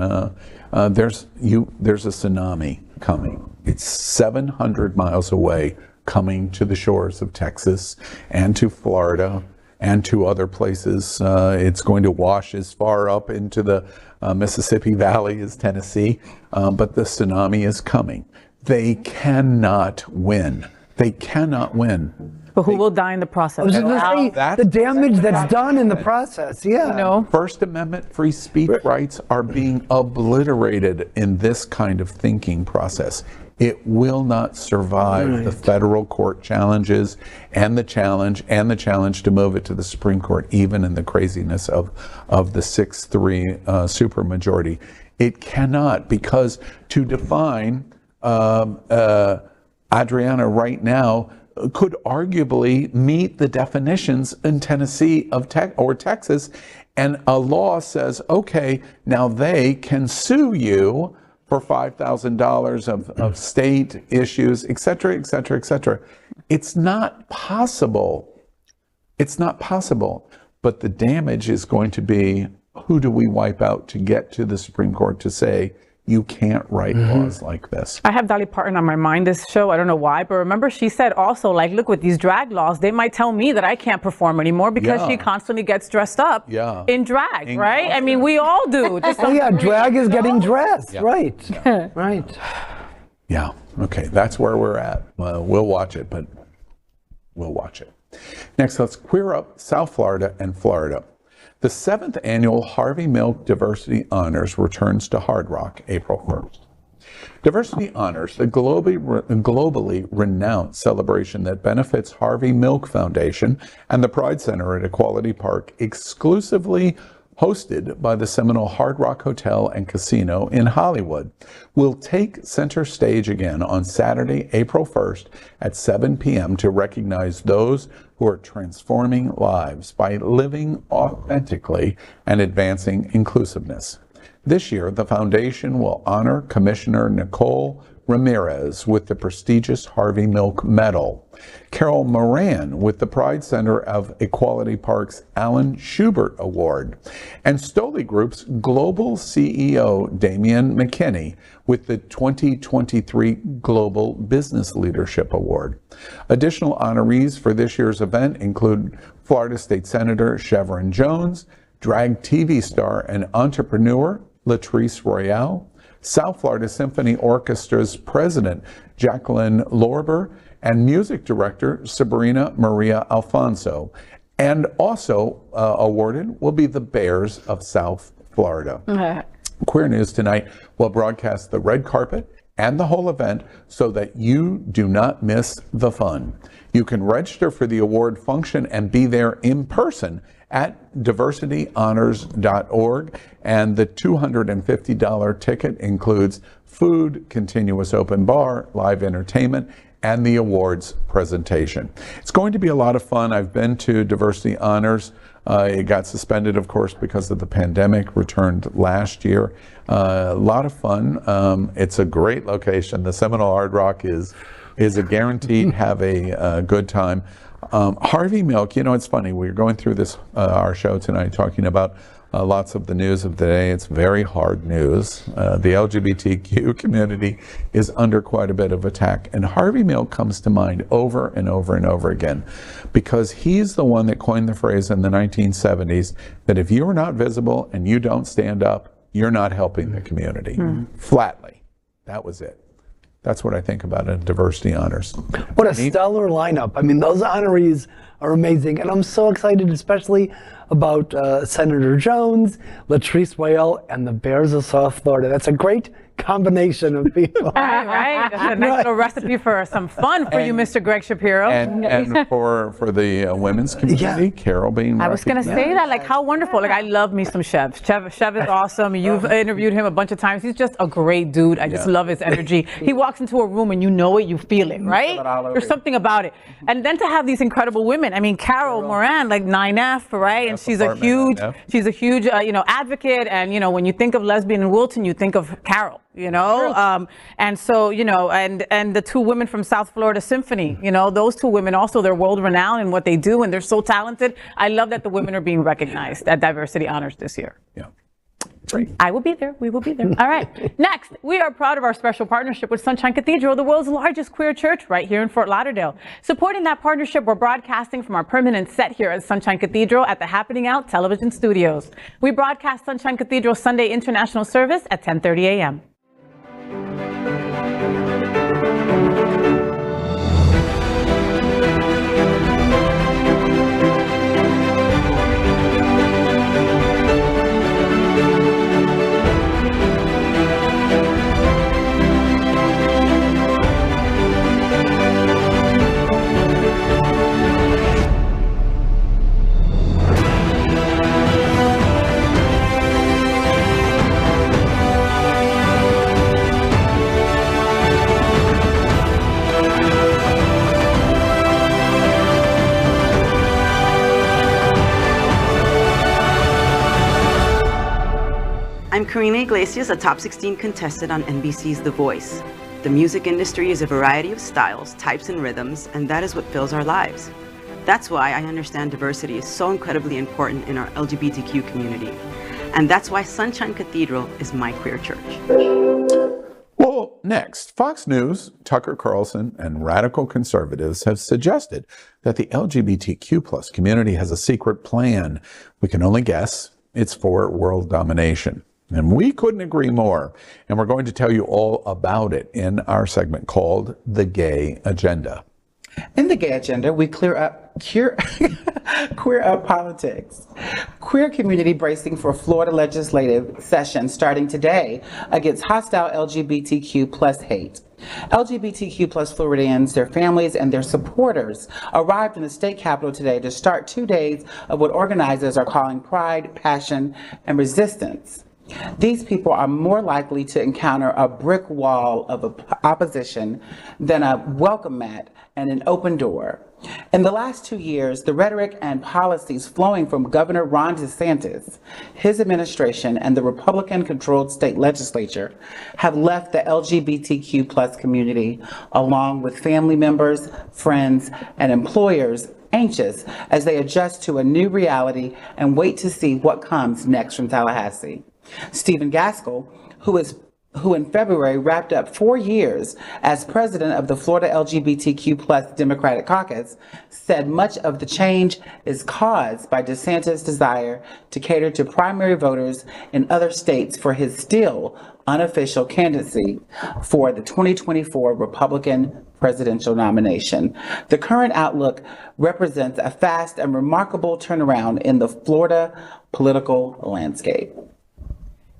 There's a tsunami coming. It's 700 miles away, coming to the shores of Texas and to Florida and to other places. It's going to wash as far up into the Mississippi Valley as Tennessee, but the tsunami is coming. They cannot win. They cannot win. But who will die in the process? I was going to say, the damage that's done in the process, First Amendment free speech rights are being obliterated in this kind of thinking process. It will not survive the federal court challenges and the challenge to move it to the Supreme Court, even in the craziness of the 6-3 supermajority. It cannot, because to define Adrianna right now could arguably meet the definitions in Tennessee or Texas, and a law says, okay, now they can sue you for $5,000 of state issues, et cetera, et cetera, et cetera. It's not possible. It's not possible. But the damage is going to be, who do we wipe out to get to the Supreme Court to say, you can't write laws like this? I have Dolly Parton on my mind this show. I don't know why, but remember she said also, like, look, with these drag laws, they might tell me that I can't perform anymore because she constantly gets dressed up in drag, right? I mean, we all do. Drag is getting dressed, right? Yeah. Right. Yeah. Okay, that's where we're at. We'll watch it, but we'll watch it. Next, let's queer up South Florida and Florida. The 7th annual Harvey Milk Diversity Honors returns to Hard Rock April 1st. Diversity Honors, the globally renowned celebration that benefits Harvey Milk Foundation and the Pride Center at Equality Park, exclusively hosted by the Seminole Hard Rock Hotel and Casino in Hollywood, will take center stage again on Saturday, April 1st at 7 p.m. to recognize those who are transforming lives by living authentically and advancing inclusiveness. This year, the foundation will honor Commissioner Nicole Ramirez with the prestigious Harvey Milk Medal, Carol Moran with the Pride Center of Equality Park's Alan Schubert Award, and Stoli Group's global CEO Damian McKinney with the 2023 Global Business Leadership Award. Additional honorees for this year's event include Florida State Senator Chevron Jones, drag TV star and entrepreneur Latrice Royale, South Florida Symphony Orchestra's president, Jacqueline Lorber, and music director, Sabrina Maria Alfonso. And also awarded will be the Bears of South Florida. Queer News Tonight will broadcast the red carpet and the whole event so that you do not miss the fun. You can register for the award function and be there in person at diversityhonors.org, and the $250 ticket includes food, continuous open bar, live entertainment, and the awards presentation. It's going to be a lot of fun. I've been to Diversity Honors. It got suspended, of course, because of the pandemic, returned last year. A lot of fun. It's a great location. The Seminole Hard Rock is a guaranteed have a good time. Harvey Milk, you know, it's funny, we're going through this, our show tonight, talking about lots of the news of the day. It's very hard news. The LGBTQ community is under quite a bit of attack. And Harvey Milk comes to mind over and over and over again, because he's the one that coined the phrase in the 1970s that if you are not visible and you don't stand up, you're not helping the community. Flatly. That was it. That's what I think about a Diversity Honors. What a stellar lineup. I mean, those honorees are amazing. And I'm so excited, especially about Senator Jones, Latrice Royale, and the Bears of South Florida. That's a great combination of people. Right. That's a nice little recipe for some fun for you, Mr. Gregg Shapiro. And for the women's community, Carol being I was going to say that, like, how wonderful. Like, I love me some Chev. Chev is awesome. You've interviewed him a bunch of times. He's just a great dude. I just love his energy. He walks into a room and you know it, you feel it, right? There's something about it. And then to have these incredible women. I mean, Carol Moran, like 9F, right? And she's a huge, advocate. And, you know, when you think of lesbian in Wilton, you think of Carol. You know, and so, you know, and the two women from South Florida Symphony, you know, those two women also, they're world renowned in what they do and they're so talented. I love that the women are being recognized at Diversity Honors this year. Yeah. Great. I will be there. We will be there. All right. Next, we are proud of our special partnership with Sunshine Cathedral, the world's largest queer church right here in Fort Lauderdale. Supporting that partnership, we're broadcasting from our permanent set here at Sunshine Cathedral at the Happening Out television studios. We broadcast Sunshine Cathedral Sunday International Service at 10:30 a.m. I'm Karina Iglesias, a top 16 contestant on NBC's The Voice. The music industry is a variety of styles, types, and rhythms, and that is what fills our lives. That's why I understand diversity is so incredibly important in our LGBTQ community. And that's why Sunshine Cathedral is my queer church. Well, next, Fox News, Tucker Carlson, and radical conservatives have suggested that the LGBTQ plus community has a secret plan. We can only guess it's for world domination. And we couldn't agree more. And we're going to tell you all about it in our segment called The Gay Agenda. In The Gay Agenda, we queer up politics. Queer community bracing for Florida legislative session starting today against hostile LGBTQ plus hate. LGBTQ plus Floridians, their families, and their supporters arrived in the state capitol today to start 2 days of what organizers are calling Pride, Passion, and Resistance. These people are more likely to encounter a brick wall of opposition than a welcome mat and an open door. In the last 2 years, the rhetoric and policies flowing from Governor Ron DeSantis, his administration, and the Republican-controlled state legislature have left the LGBTQ plus community, along with family members, friends, and employers, anxious as they adjust to a new reality and wait to see what comes next from Tallahassee. Stephen Gaskell, who in February wrapped up 4 years as president of the Florida LGBTQ plus Democratic Caucus, said much of the change is caused by DeSantis' desire to cater to primary voters in other states for his still unofficial candidacy for the 2024 Republican presidential nomination. The current outlook represents a fast and remarkable turnaround in the Florida political landscape.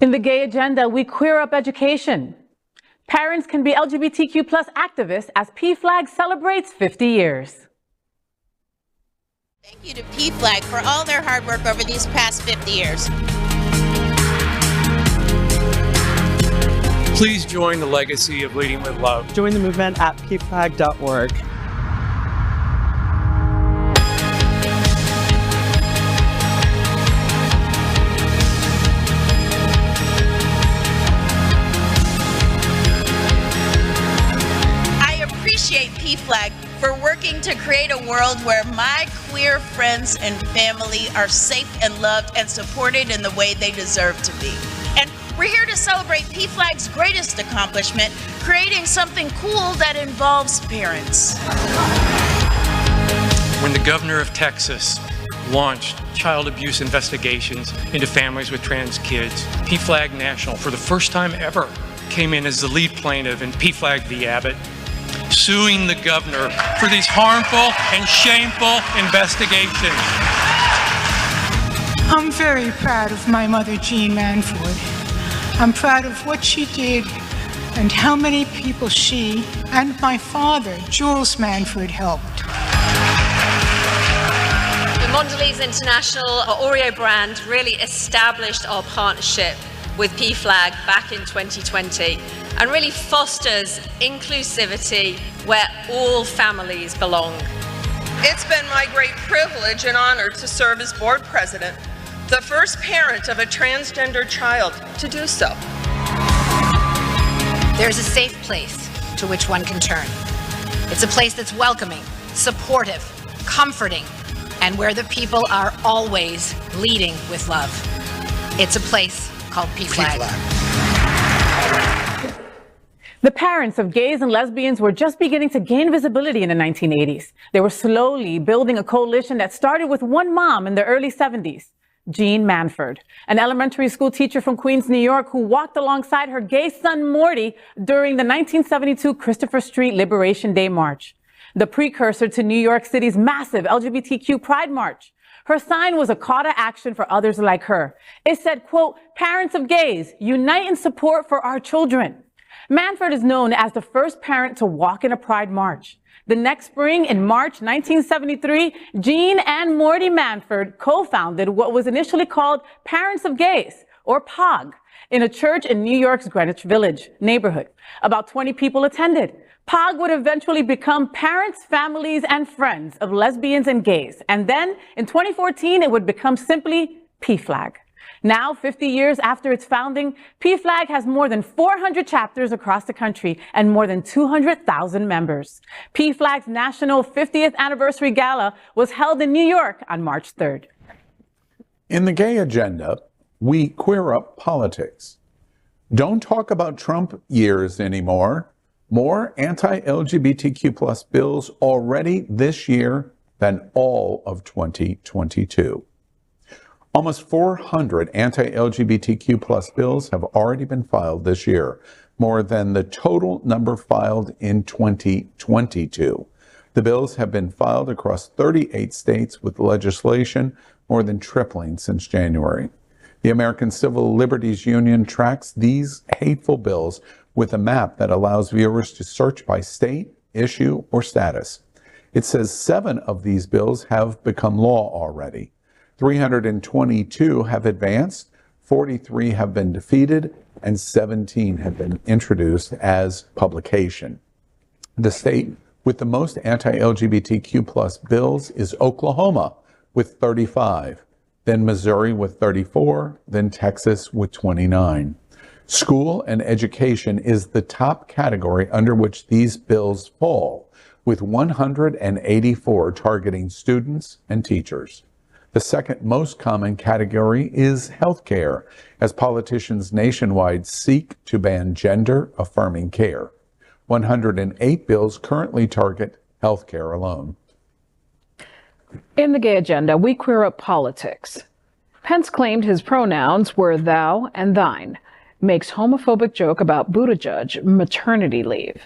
In The Gay Agenda, we queer up education. Parents can be LGBTQ plus activists as PFLAG celebrates 50 years. Thank you to PFLAG for all their hard work over these past 50 years. Please join the legacy of Leading with Love. Join the movement at pflag.org. PFLAG for working to create a world where my queer friends and family are safe and loved and supported in the way they deserve to be. And we're here to celebrate PFLAG's greatest accomplishment, creating something cool that involves parents. When the governor of Texas launched child abuse investigations into families with trans kids, PFLAG National, for the first time ever, came in as the lead plaintiff in PFLAG v. Abbott, suing the governor for these harmful and shameful investigations. I'm very proud of my mother, Jean Manford. I'm proud of what she did and how many people she and my father, Jules Manford, helped. The Mondelez International Oreo brand really established our partnership with PFLAG back in 2020 and really fosters inclusivity where all families belong. It's been my great privilege and honor to serve as board president, the first parent of a transgender child to do so. There's a safe place to which one can turn. It's a place that's welcoming, supportive, comforting, and where the people are always leading with love. It's a place called PFLAG. The parents of gays and lesbians were just beginning to gain visibility in the 1980s. They were slowly building a coalition that started with one mom in the early 70s, Jean Manford, an elementary school teacher from Queens, New York, who walked alongside her gay son, Morty, during the 1972 Christopher Street Liberation Day March, the precursor to New York City's massive LGBTQ Pride March. Her sign was a call to action for others like her. It said, quote, "Parents of gays, unite in support for our children." Manford is known as the first parent to walk in a Pride March. The next spring, in March 1973, Jean and Morty Manford co-founded what was initially called Parents of Gays, or POG, in a church in New York's Greenwich Village neighborhood. About 20 people attended. POG would eventually become Parents, Families, and Friends of Lesbians and Gays. And then, in 2014, it would become simply PFLAG. Now, 50 years after its founding, PFLAG has more than 400 chapters across the country and more than 200,000 members. PFLAG's National 50th Anniversary Gala was held in New York on March 3rd. In the gay agenda, we queer up politics. Don't talk about Trump years anymore. More anti-LGBTQ plus bills already this year than all of 2022. Almost 400 anti-LGBTQ plus bills have already been filed this year, more than the total number filed in 2022. The bills have been filed across 38 states, with legislation more than tripling since January. The American Civil Liberties Union tracks these hateful bills with a map that allows viewers to search by state, issue, or status. It says 7 of these bills have become law already. 322 have advanced, 43 have been defeated, and 17 have been introduced as publication. The state with the most anti-LGBTQ plus bills is Oklahoma with 35, then Missouri with 34, then Texas with 29. School and education is the top category under which these bills fall, with 184 targeting students and teachers. The second most common category is healthcare, as politicians nationwide seek to ban gender-affirming care. 108 bills currently target healthcare alone. In the gay agenda, we queer up politics. Pence claimed his pronouns were thou and thine, makes homophobic joke about Buttigieg maternity leave.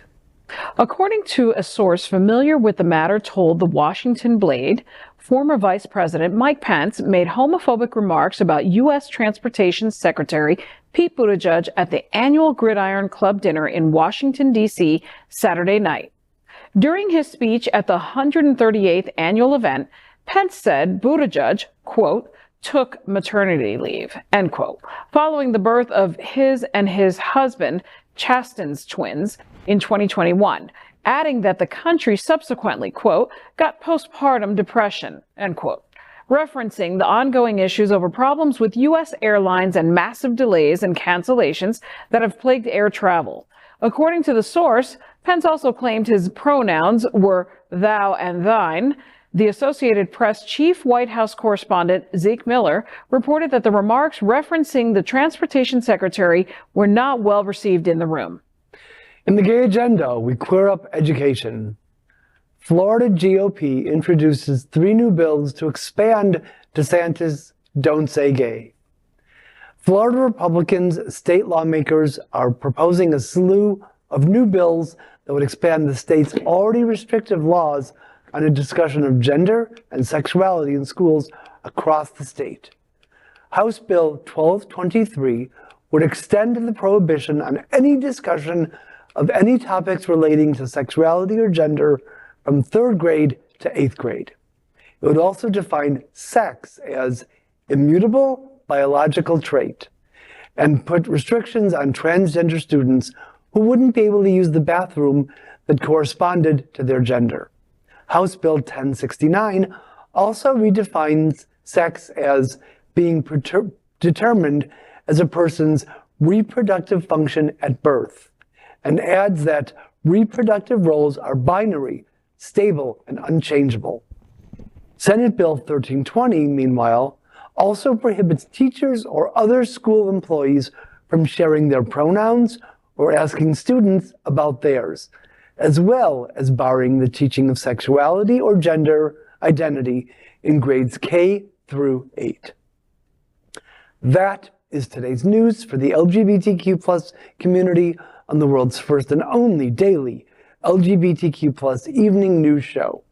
According to a source familiar with the matter told the Washington Blade, former Vice President Mike Pence made homophobic remarks about U.S. Transportation Secretary Pete Buttigieg at the annual Gridiron Club dinner in Washington, D.C. Saturday night. During his speech at the 138th annual event, Pence said Buttigieg, quote, took maternity leave, end quote, following the birth of his and his husband, Chasten's twins, in 2021, adding that the country subsequently, quote, got postpartum depression, end quote, referencing the ongoing issues over problems with U.S. airlines and massive delays and cancellations that have plagued air travel. According to the source, Pence also claimed his pronouns were thou and thine. The Associated Press chief White House correspondent Zeke Miller reported that the remarks referencing the transportation secretary were not well received in the room. In the gay agenda, we queer up education. Florida GOP introduces 3 new bills to expand DeSantis' Don't Say Gay. Florida Republicans, state lawmakers, are proposing a slew of new bills that would expand the state's already restrictive laws on a discussion of gender and sexuality in schools across the state. House Bill 1223 would extend the prohibition on any discussion of any topics relating to sexuality or gender from 3rd grade to 8th grade. It would also define sex as immutable biological trait and put restrictions on transgender students who wouldn't be able to use the bathroom that corresponded to their gender. House Bill 1069 also redefines sex as being determined as a person's reproductive function at birth, and adds that reproductive roles are binary, stable, and unchangeable. Senate Bill 1320, meanwhile, also prohibits teachers or other school employees from sharing their pronouns or asking students about theirs, as well as barring the teaching of sexuality or gender identity in grades K through 8. That is today's news for the LGBTQ+ community on the world's first and only daily LGBTQ+ evening news show.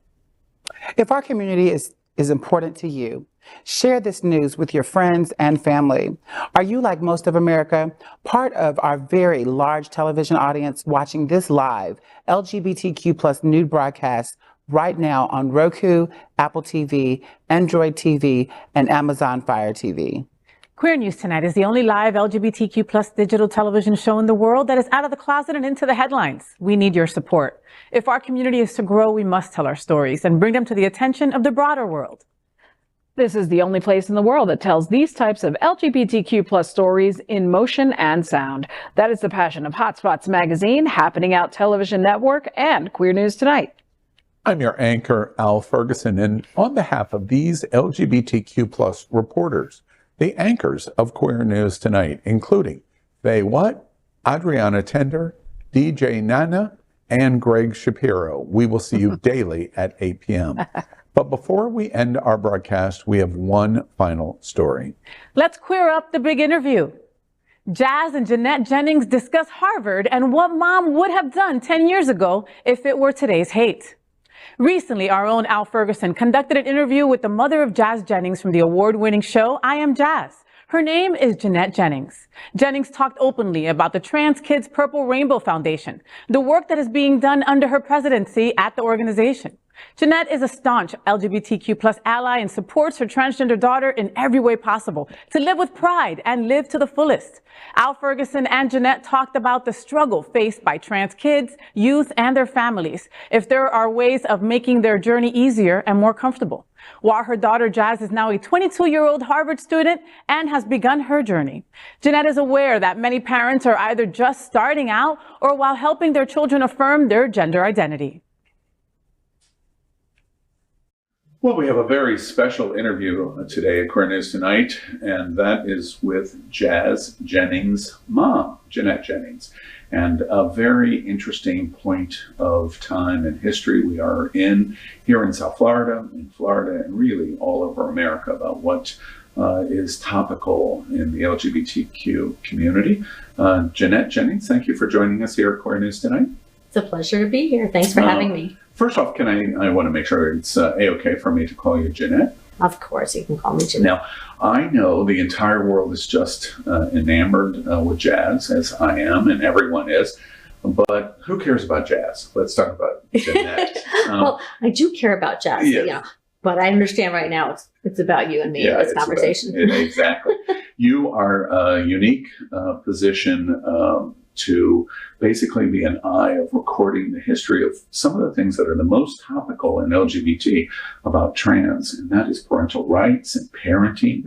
If our community is important to you, share this news with your friends and family. Are you, like most of America, part of our very large television audience watching this live LGBTQ+ news broadcast right now on Roku, Apple TV, Android TV, and Amazon Fire TV? Queer News Tonight is the only live LGBTQ+ digital television show in the world that is out of the closet and into the headlines. We need your support. If our community is to grow, we must tell our stories and bring them to the attention of the broader world. This is the only place in the world that tells these types of LGBTQ plus stories in motion and sound. That is the passion of Hotspots Magazine, Happening Out Television Network, and Queer News Tonight. I'm your anchor, Al Ferguson, and on behalf of these LGBTQ plus reporters, the anchors of Queer News Tonight, including FayWhat, Adrianna Tender, DJ Nena, and Gregg Shapiro. We will see you daily at 8 p.m. But before we end our broadcast, we have one final story. Let's queer up the big interview. Jazz and Jeanette Jennings discuss Harvard and what mom would have done 10 years ago if it were today's hate. Recently, our own Al Ferguson conducted an interview with the mother of Jazz Jennings from the award-winning show I Am Jazz. Her name is Jeanette Jennings. Jennings talked openly about the Trans Kids Purple Rainbow Foundation, the work that is being done under her presidency at the organization. Jeanette is a staunch LGBTQ plus ally and supports her transgender daughter in every way possible to live with pride and live to the fullest. Al Ferguson and Jeanette talked about the struggle faced by trans kids, youth, and their families, if there are ways of making their journey easier and more comfortable. While her daughter Jazz is now a 22-year-old Harvard student and has begun her journey. Jeanette is aware that many parents are either just starting out or while helping their children affirm their gender identity. Well, we have a very special interview today at Queer News Tonight, and that is with Jazz Jennings' mom, Jeanette Jennings. And a very interesting point of time and history we are in here in South Florida, and really all over America about what is topical in the LGBTQ community. Jeanette Jennings, thank you for joining us here at Queer News Tonight. It's a pleasure to be here. Thanks for having me. First off, I want to make sure it's A-okay for me to call you Jeanette. Of course, you can call me Jeanette. Now, I know the entire world is just enamored with jazz, as I am, and everyone is. But who cares about jazz? Let's talk about Jeanette. Well, I do care about jazz, yeah. But I understand right now it's about you and me in this conversation. Exactly. You are a unique position to basically be an eye of recording the history of some of the things that are the most topical in LGBT about trans, and that is parental rights and parenting,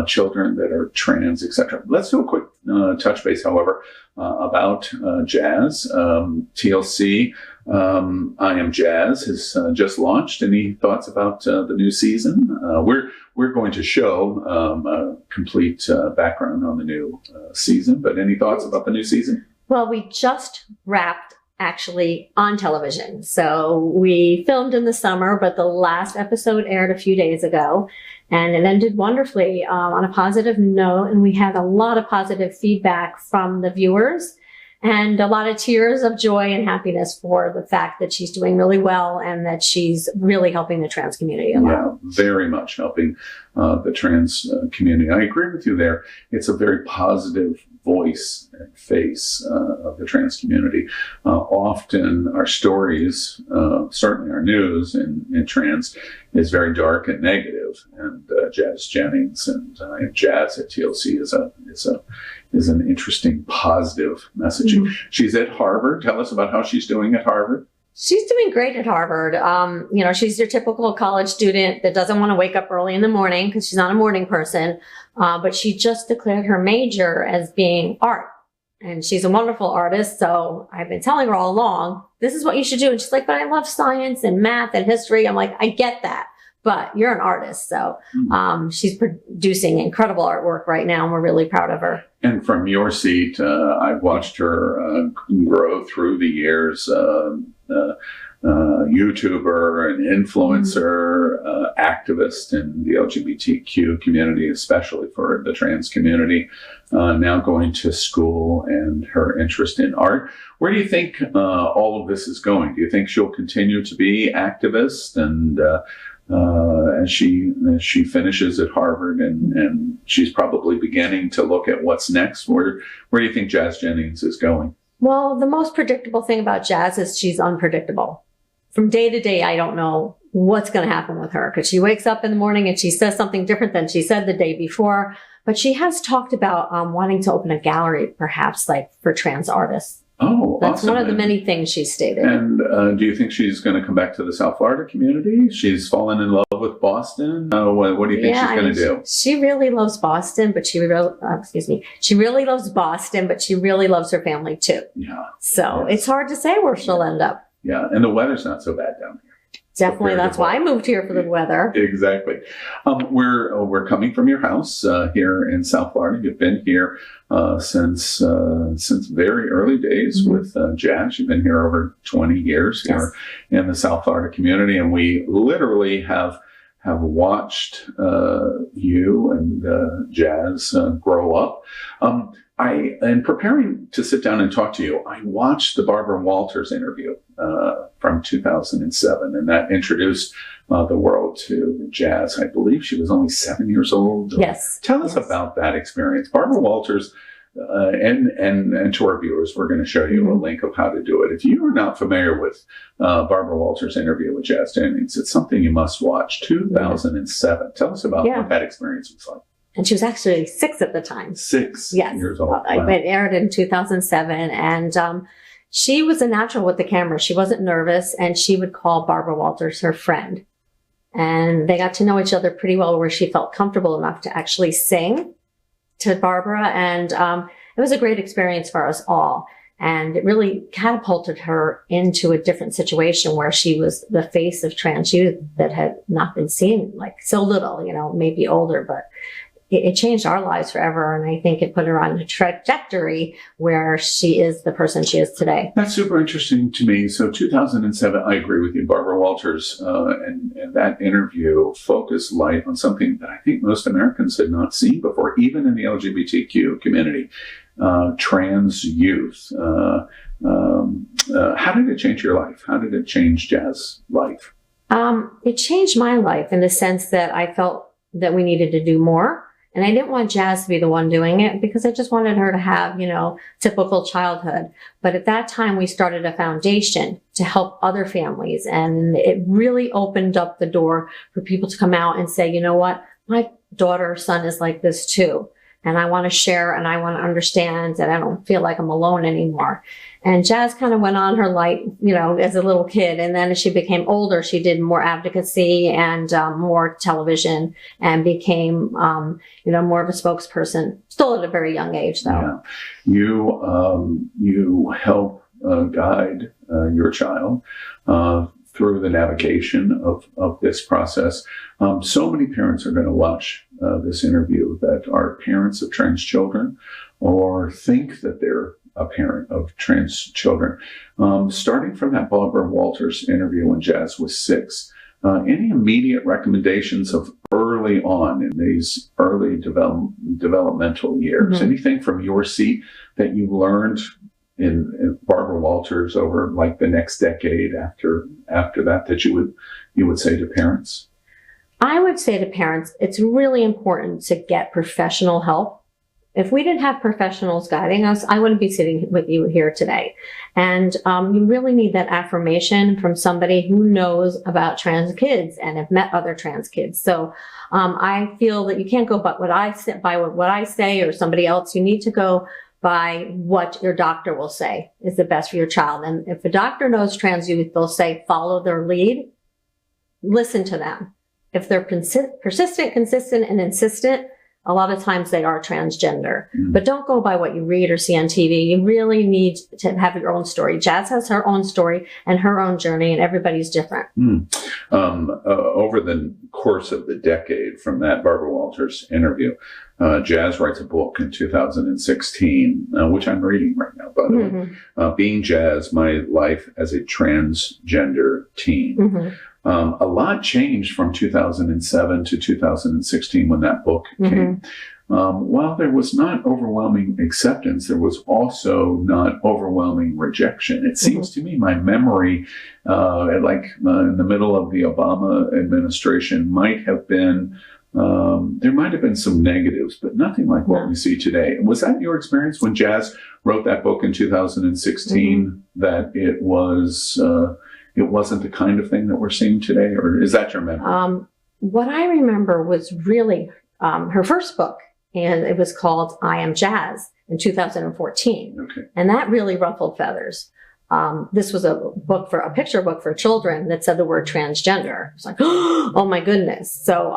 children that are trans, etc. Let's do a quick touch base, however, about Jazz. TLC, I Am Jazz has just launched. Any thoughts about the new season? We're going to show a complete background on the new season, but any thoughts about the new season? Well, we just wrapped actually on television. So we filmed in the summer, but the last episode aired a few days ago, and it ended wonderfully on a positive note. And we had a lot of positive feedback from the viewers and a lot of tears of joy and happiness for the fact that she's doing really well and that she's really helping the trans community a lot. Yeah, very much helping the trans community. I agree with you there. It's a very positive voice and face of the trans community. Often our stories, certainly our news in trans, is very dark and negative. And Jazz Jennings and Jazz at TLC is an interesting, positive messaging. She's at Harvard. Tell us about how she's doing at Harvard. She's doing great at Harvard. She's your typical college student that doesn't want to wake up early in the morning because she's not a morning person. But she just declared her major as being art. And she's a wonderful artist. So I've been telling her all along, this is what you should do. And she's like, but I love science and math and history. I'm like, I get that, but you're an artist. So she's producing incredible artwork right now. And we're really proud of her. And from your seat, I've watched her grow through the years. YouTuber and influencer, activist in the LGBTQ community, especially for the trans community, now going to school, and her interest in art. Where do you think all of this is going? Do you think she'll continue to be activist and as she finishes at Harvard and she's probably beginning to look at what's next? Where do you think Jazz Jennings is going? Well, the most predictable thing about Jazz is she's unpredictable. From day to day, I don't know what's going to happen with her because she wakes up in the morning and she says something different than she said the day before. But she has talked about wanting to open a gallery, perhaps like for trans artists. Oh, That's awesome. one of the many things she stated. And do you think she's going to come back to the South Florida community? She's fallen in love with Boston. What do you think she's going to do? She really loves Boston, but she really loves Boston, but she really loves her family too. Yeah. So it's hard to say where she'll end up. Yeah, and the weather's not so bad down here. Definitely, that's why I moved here, for the weather. Exactly. We're coming from your house here in South Florida. You've been here since very early days with Jazz. You've been here over 20 years here in the South Florida community, and we literally have watched you and Jazz grow up. In preparing to sit down and talk to you, I watched the Barbara Walters interview from 2007, and that introduced the world to Jazz. I believe she was only 7 years old. Yes. Tell us about that experience. Barbara Walters, and to our viewers, we're going to show you a link of how to do it. If you are not familiar with Barbara Walters' interview with Jazz Jennings, it's something you must watch. 2007. Tell us about what that experience was like. And she was actually 6 at the time. 6 years old. Wow. It aired in 2007. And she was a natural with the camera. She wasn't nervous. And she would call Barbara Walters her friend. And they got to know each other pretty well, where she felt comfortable enough to actually sing to Barbara. And it was a great experience for us all. And it really catapulted her into a different situation, where she was the face of trans youth that had not been seen, like so little, maybe older, but it changed our lives forever. And I think it put her on a trajectory where she is the person she is today. That's super interesting to me. So 2007, I agree with you. Barbara Walters and that interview focused light on something that I think most Americans had not seen before, even in the LGBTQ community, trans youth. How did it change your life? How did it change Jazz's life? It changed my life in the sense that I felt that we needed to do more. And I didn't want Jazz to be the one doing it, because I just wanted her to have, typical childhood. But at that time, we started a foundation to help other families. And it really opened up the door for people to come out and say, you know what, my daughter or son is like this too. And I want to share, and I want to understand, and I don't feel like I'm alone anymore. And Jazz kind of went on her light, as a little kid. And then as she became older, she did more advocacy and more television, and became, more of a spokesperson, still at a very young age, though. Yeah. You help guide your child through the navigation of this process. So many parents are going to watch this interview that are parents of trans children, or think that they're a parent of trans children. Starting from that Barbara Walters interview when Jazz was 6, any immediate recommendations of early on in these early developmental years? Anything from your seat that you learned in Barbara Walters over like the next decade after that you would say to parents? I would say to parents, it's really important to get professional help. If we didn't have professionals guiding us, I wouldn't be sitting with you here today. And you really need that affirmation from somebody who knows about trans kids and have met other trans kids. So I feel that you can't go by what I say or somebody else. You need to go by what your doctor will say is the best for your child. And if a doctor knows trans youth, they'll say, follow their lead, listen to them. If they're persistent, consistent, and insistent, a lot of times they are transgender. But don't go by what you read or see on TV. You really need to have your own story. Jazz has her own story and her own journey, and everybody's different. Over the course of the decade from that Barbara Walters interview, Jazz writes a book in 2016, which I'm reading right now, by the way, Being Jazz, My Life as a Transgender Teen. A lot changed from 2007 to 2016 when that book came. While there was not overwhelming acceptance, there was also not overwhelming rejection. It seems to me, my memory, in the middle of the Obama administration, might have been, there might have been some negatives, but nothing like what we see today. Was that your experience when Jazz wrote that book in 2016, that it wasn't the kind of thing that we're seeing today, or is that your memory? What I remember was really her first book, and it was called I Am Jazz. in 2014. Okay. And that really ruffled feathers. This was a picture book for children that said the word transgender. It's like, oh my goodness. So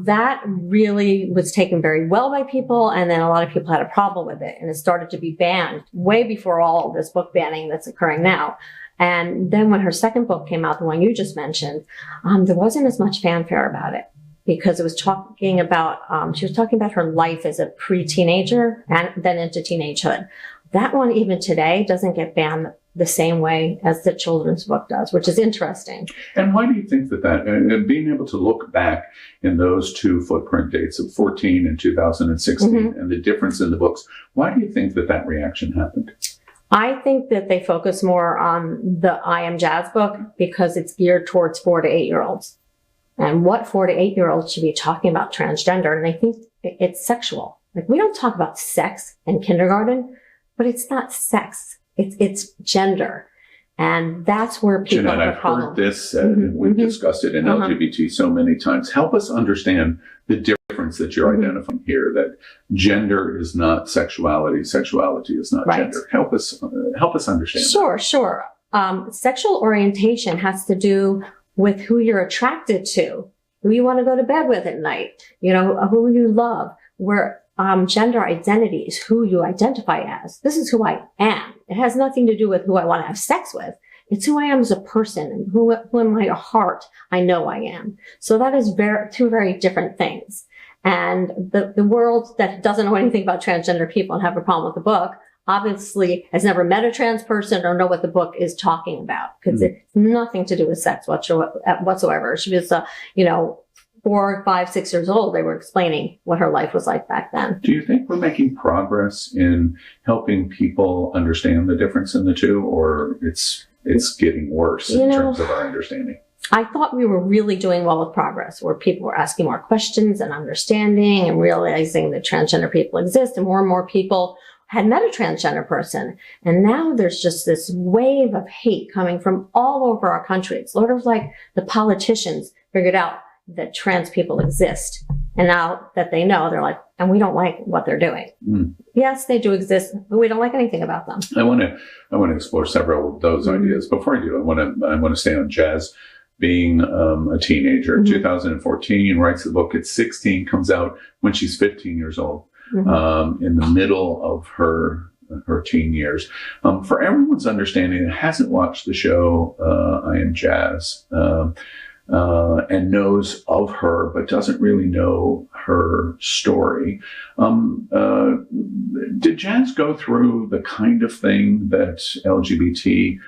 that really was taken very well by people. And then a lot of people had a problem with it. And it started to be banned way before all of this book banning that's occurring now. And then when her second book came out, the one you just mentioned, there wasn't as much fanfare about it because it was talking about, she was talking about her life as a pre-teenager and then into teenagehood. That one, even today, doesn't get banned the same way as the children's book does, which is interesting. And why do you think that being able to look back in those two footprint dates of 14 and 2016 and the difference in the books, why do you think that reaction happened? I think that they focus more on the I Am Jazz book because it's geared towards 4 to 8 year olds. And what 4 to 8 year olds should be talking about transgender? And I think it's sexual. Like, we don't talk about sex in kindergarten, but it's not sex. It's gender. And that's where people Jeanette, have a problem. I've heard this said, we've discussed it in LGBT so many times. Help us understand the difference that you're identifying here, that gender is not sexuality, sexuality is not gender. Help us understand. Sure. Sexual orientation has to do with who you're attracted to, who you want to go to bed with at night, who you love, where gender identity is who you identify as. This is who I am. It has nothing to do with who I want to have sex with. It's who I am as a person and who in my heart I know I am. So that is two very different things. And the world that doesn't know anything about transgender people and have a problem with the book obviously has never met a trans person or know what the book is talking about because it's nothing to do with sex whatsoever. She was, 4, 5, 6 years old. They were explaining what her life was like back then. Do you think we're making progress in helping people understand the difference in the two, or it's getting worse in terms of our understanding? I thought we were really doing well with progress, where people were asking more questions and understanding and realizing that transgender people exist, and more people had met a transgender person. And now there's just this wave of hate coming from all over our country. It's sort of like the politicians figured out that trans people exist. And now that they know, they're like, and we don't like what they're doing. Yes, they do exist, but we don't like anything about them. I want to explore several of those ideas. Before I do, I want to stay on Jazz being a teenager. 2014, writes the book at 16, comes out when she's 15 years old, in the middle of her teen years. For everyone's understanding that hasn't watched the show I Am Jazz, and knows of her but doesn't really know her story. Did Jazz go through the kind of thing that LGBT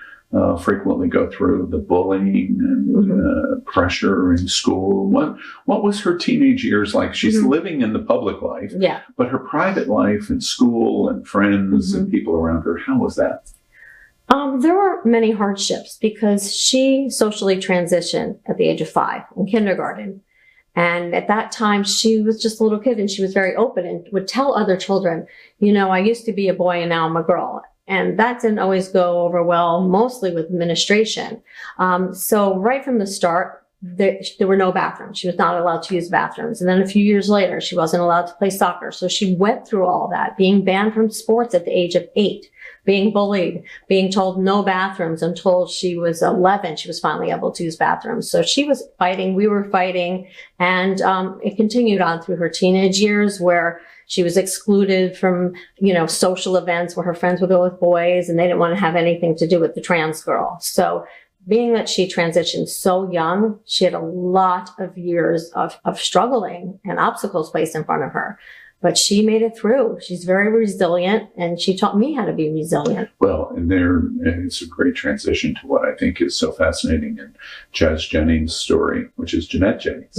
frequently go through, the bullying and pressure in school? What was her teenage years like? She's living in the public life, but her private life and school and friends and people around her, how was that? There were many hardships because she socially transitioned at the age of 5 in kindergarten. And at that time, she was just a little kid and she was very open and would tell other children, I used to be a boy and now I'm a girl. And that didn't always go over well, mostly with administration. So right from the start, there were no bathrooms. She was not allowed to use bathrooms. And then a few years later, she wasn't allowed to play soccer. So she went through all that, being banned from sports at the age of 8. Being bullied, being told no bathrooms until she was 11. She was finally able to use bathrooms. So she was fighting, we were fighting, and it continued on through her teenage years where she was excluded from, social events where her friends would go with boys and they didn't want to have anything to do with the trans girl. So being that she transitioned so young, she had a lot of years of struggling and obstacles placed in front of her. But she made it through. She's very resilient, and she taught me how to be resilient. Well, and it's a great transition to what I think is so fascinating in Jeanette Jennings' story, which is Jeanette Jennings.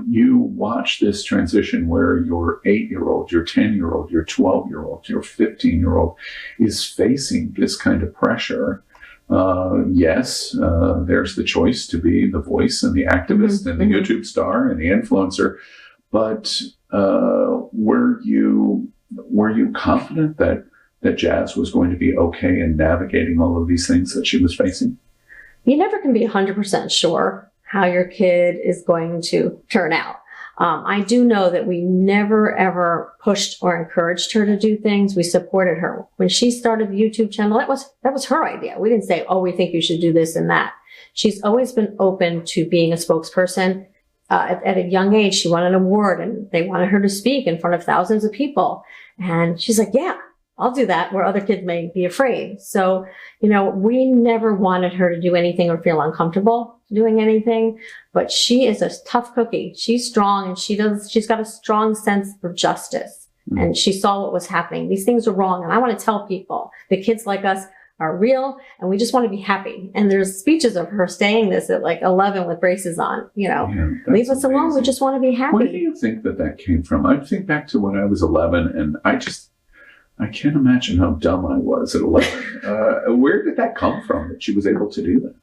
You watch this transition where your 8-year-old, your 10-year-old, your 12-year-old, your 15-year-old is facing this kind of pressure. Yes, there's the choice to be the voice and the activist and the YouTube star and the influencer, but were you confident that Jazz was going to be okay in navigating all of these things that she was facing? You never can be 100% sure how your kid is going to turn out. I do know that we never, ever pushed or encouraged her to do things. We supported her. When she started the YouTube channel, that was her idea. We didn't say, oh, we think you should do this and that. She's always been open to being a spokesperson. At a young age, she won an award and they wanted her to speak in front of thousands of people. And she's like, yeah, I'll do that, where other kids may be afraid. So, we never wanted her to do anything or feel uncomfortable doing anything, but she is a tough cookie. She's strong and she's got a strong sense of justice. Mm-hmm. And she saw what was happening. These things are wrong. And I want to tell people that kids like us are real and we just want to be happy. And there's speeches of her saying this at like 11 with braces on, leave us alone. We just want to be happy. Where do you think that came from? I think back to when I was 11 and I can't imagine how dumb I was at 11. Where did that come from that she was able to do that?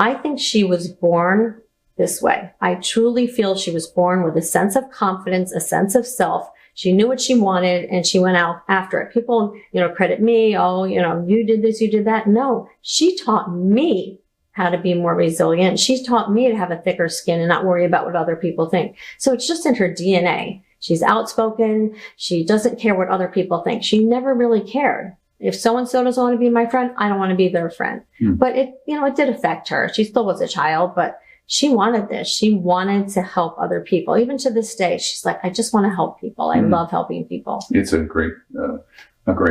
I think she was born this way. I truly feel she was born with a sense of confidence, a sense of self. She knew what she wanted and she went out after it. People, credit me. Oh, you did this, you did that. No, she taught me how to be more resilient. She taught me to have a thicker skin and not worry about what other people think. So it's just in her DNA. She's outspoken. She doesn't care what other people think. She never really cared. If so-and-so doesn't want to be my friend, I don't want to be their friend. But it did affect her. She still was a child, but she wanted this. She wanted to help other people. Even to this day, she's like, I just want to help people. I love helping people. It's a great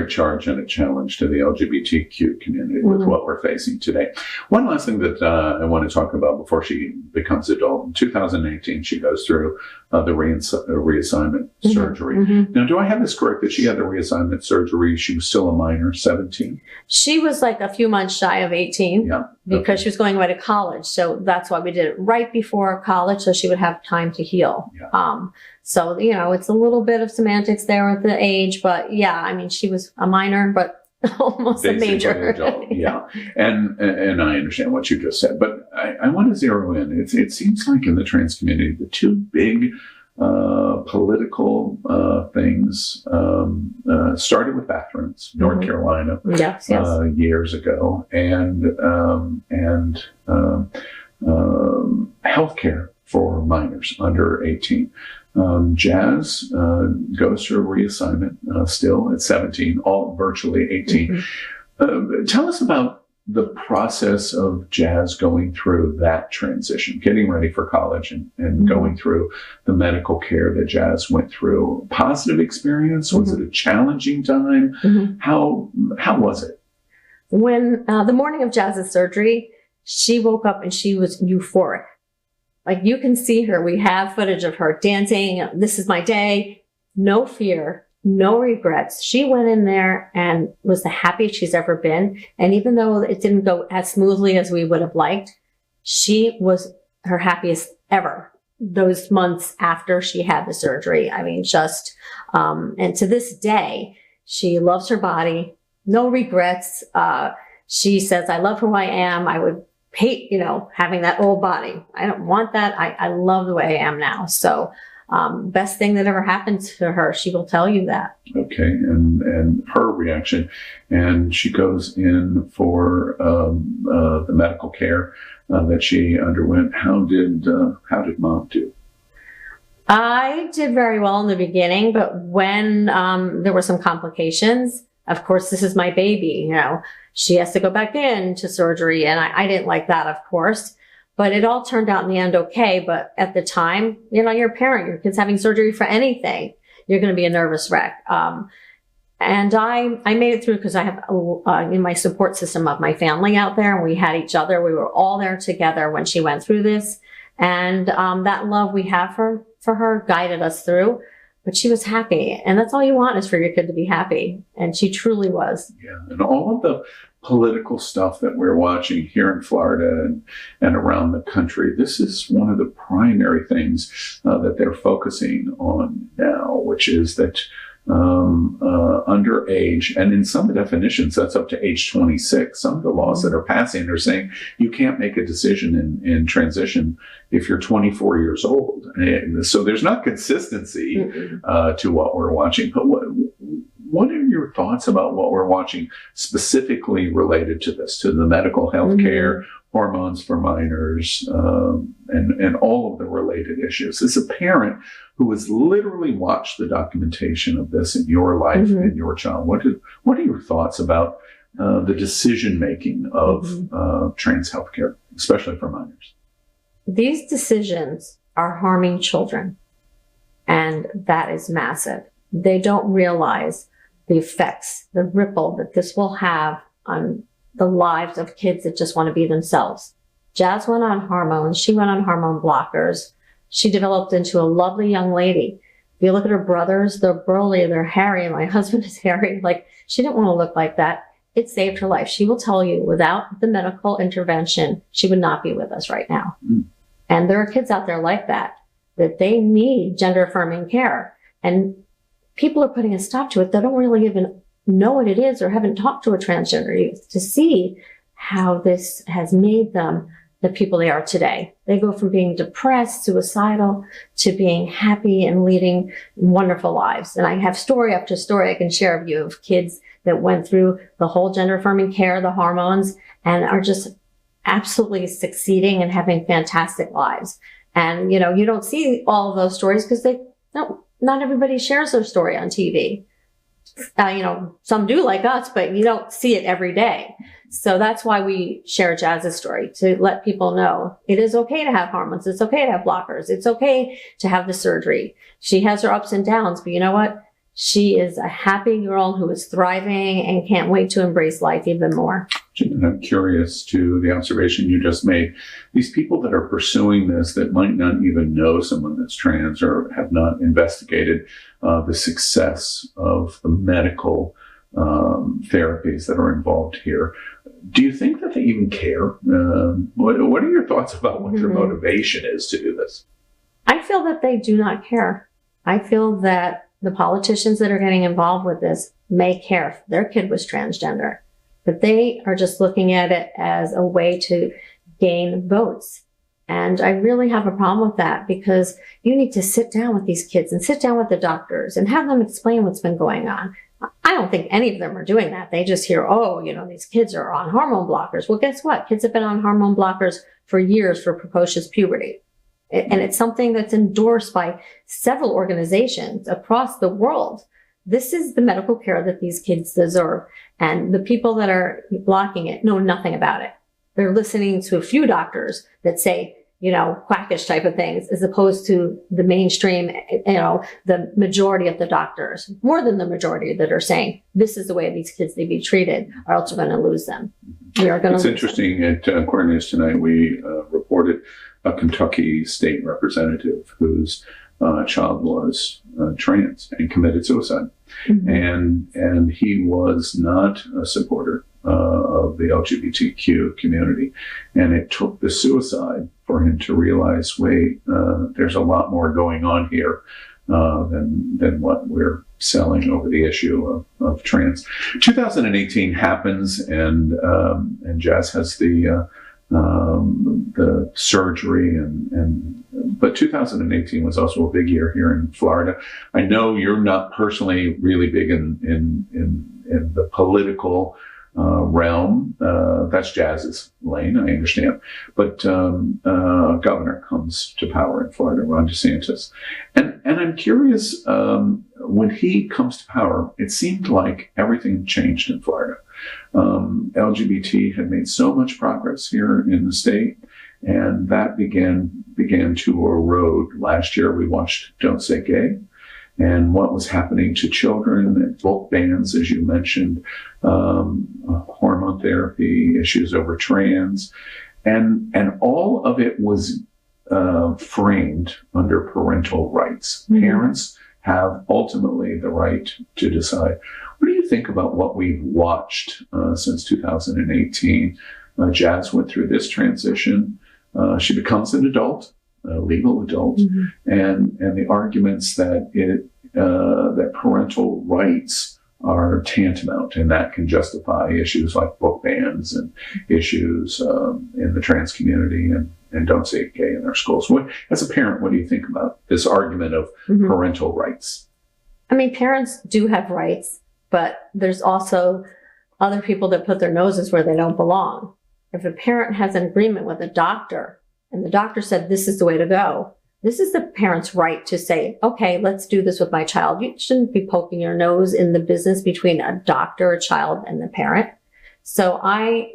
charge and a challenge to the LGBTQ community with what we're facing today. One last thing that I want to talk about before she becomes adult. In 2018, she goes through the reassignment surgery. Now, do I have this correct that she had the reassignment surgery? She was still a minor, 17? She was like a few months shy of 18 because she was going away to college. So that's why we did it right before college so she would have time to heal. So, it's a little bit of semantics there with the age, but she was a minor, but almost basically a major. Adult, And I understand what you just said, but I want to zero in. It seems like in the trans community, the two big political things started with bathrooms, North Carolina, years ago, and healthcare for minors under 18. Jazz goes through a reassignment still at 17, all virtually 18. Tell us about the process of Jazz going through that transition, getting ready for college and going through the medical care that Jazz went through. Positive experience? Was it a challenging time? How was it? When the morning of Jazz's surgery, she woke up and she was euphoric. Like you can see her. We have footage of her dancing. This is my day. No fear, no regrets. She went in there and was the happiest she's ever been. And even though it didn't go as smoothly as we would have liked, she was her happiest ever those months after she had the surgery. And to this day, she loves her body. No regrets. She says, I love who I am. I would hate, having that old body. I don't want that. I love the way I am now. So, best thing that ever happened to her. She will tell you that. Okay. And her reaction, and she goes in for, the medical care, that she underwent. How did Mom do? I did very well in the beginning, but when, there were some complications, of course, this is my baby, she has to go back in to surgery. And I didn't like that, of course, but it all turned out in the end okay. But at the time, you're a parent, your kid's having surgery for anything. You're going to be a nervous wreck. And I made it through because I have in my support system of my family out there, and we had each other. We were all there together when she went through this. And that love we have for her guided us through. But she was happy. And that's all you want is for your kid to be happy. And she truly was. Yeah. And all of the political stuff that we're watching here in Florida and around the country, this is one of the primary things that they're focusing on now, which is that underage, and in some definitions, that's up to age 26. Some of the laws that are passing are saying you can't make a decision in transition if you're 24 years old. And so there's not consistency to what we're watching. But what are your thoughts about what we're watching specifically related to this, to the medical health care, hormones for minors, and all of the related issues. As a parent who has literally watched the documentation of this in your life and your child, what are your thoughts about the decision making of trans healthcare, especially for minors? These decisions are harming children, and that is massive. They don't realize the effects, the ripple that this will have on the lives of kids that just want to be themselves. Jazz went on hormones. She went on hormone blockers. She developed into a lovely young lady. If you look at her brothers, they're burly, they're hairy. My husband is hairy. Like, she didn't want to look like that. It saved her life. She will tell you, without the medical intervention, she would not be with us right now. And there are kids out there like that they need gender affirming care. And people are putting a stop to it. They don't really even know what it is or haven't talked to a transgender youth to see how this has made them the people they are today. They go from being depressed, suicidal, to being happy and leading wonderful lives. And I have story after story I can share of you of kids that went through the whole gender affirming care, the hormones, and are just absolutely succeeding and having fantastic lives. And, you know, you don't see all of those stories because not everybody shares their story on TV. You know, some do like us, but you don't see it every day. So that's why we share Jazz's story, to let people know it is okay to have hormones. It's okay to have blockers. It's okay to have the surgery. She has her ups and downs, but you know what? She is a happy girl who is thriving and can't wait to embrace life even more. And I'm curious to the observation you just made. These people that are pursuing this that might not even know someone that's trans or have not investigated the success of the medical therapies that are involved here, do you think that they even care? What are your thoughts about what their motivation is to do this? I feel that they do not care. I feel that the politicians that are getting involved with this may care if their kid was transgender, but they are just looking at it as a way to gain votes. And I really have a problem with that, because you need to sit down with these kids and sit down with the doctors and have them explain what's been going on. I don't think any of them are doing that. They just hear, oh, you know, these kids are on hormone blockers. Well, guess what? Kids have been on hormone blockers for years for precocious puberty. And it's something that's endorsed by several organizations across the world. This is the medical care that these kids deserve. And the people that are blocking it know nothing about it. They're listening to a few doctors that say, you know, quackish type of things, as opposed to the mainstream, you know, the majority of the doctors, more than the majority, that are saying, this is the way these kids need to be treated, or else we're going to lose them. We are going to lose them. It's interesting. At Queer News Tonight, we reported a Kentucky state representative whose child was trans and committed suicide. And he was not a supporter of the LGBTQ community. And it took the suicide for him to realize, wait, there's a lot more going on here than what we're selling over the issue of trans. 2018 happens, and Jazz has the surgery, but 2018 was also a big year here in Florida. I know you're not personally really big in the political realm. That's Jazz's lane, I understand. But a governor comes to power in Florida, Ron DeSantis. And I'm curious, when he comes to power, it seemed like everything changed in Florida. LGBT had made so much progress here in the state, and that began to erode. Last year, we watched Don't Say Gay, and what was happening to children, book bans, as you mentioned, hormone therapy, issues over trans, and all of it was framed under parental rights. Parents have ultimately the right to decide. What do you think about what we've watched since 2018? Jazz went through this transition. She becomes an adult, a legal adult, and the arguments that that parental rights are tantamount, and that can justify issues like book bans and issues in the trans community and Don't Say Gay in our schools. As a parent, what do you think about this argument of parental rights? I mean, parents do have rights, but there's also other people that put their noses where they don't belong. if a parent has an agreement with a doctor and the doctor said this is the way to go, this is the parent's right to say, okay, let's do this with my child. You shouldn't be poking your nose in the business between a doctor, a child, and the parent. So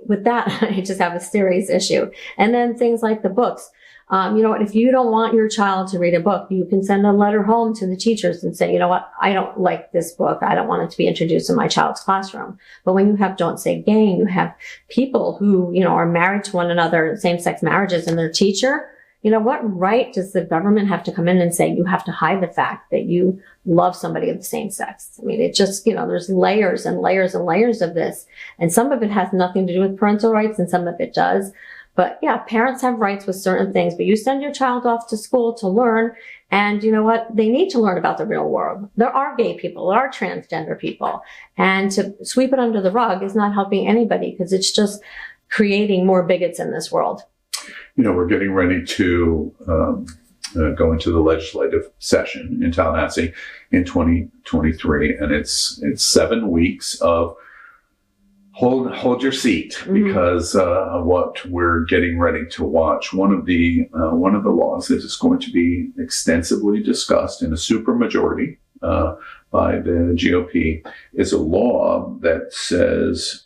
with that, I just have a serious issue. And then things like the books. You know what, if you don't want your child to read a book, you can send a letter home to the teachers and say, you know what, I don't like this book. I don't want it to be introduced in my child's classroom. But when you have Don't Say Gay, you have people who, you know, are married to one another, same-sex marriages, and their teacher, you know, what right does the government have to come in and say you have to hide the fact that you love somebody of the same sex? I mean, it just, you know, there's layers and layers and layers of this. And some of it has nothing to do with parental rights and some of it does. But yeah, parents have rights with certain things, but you send your child off to school to learn. And you know what? They need to learn about the real world. There are gay people, there are transgender people. And to sweep it under the rug is not helping anybody because it's just creating more bigots in this world. You know, we're getting ready to go into the legislative session in Tallahassee in 2023. And it's 7 weeks of hold your seat, because what we're getting ready to watch, one of the laws that is going to be extensively discussed in a supermajority by the GOP is a law that says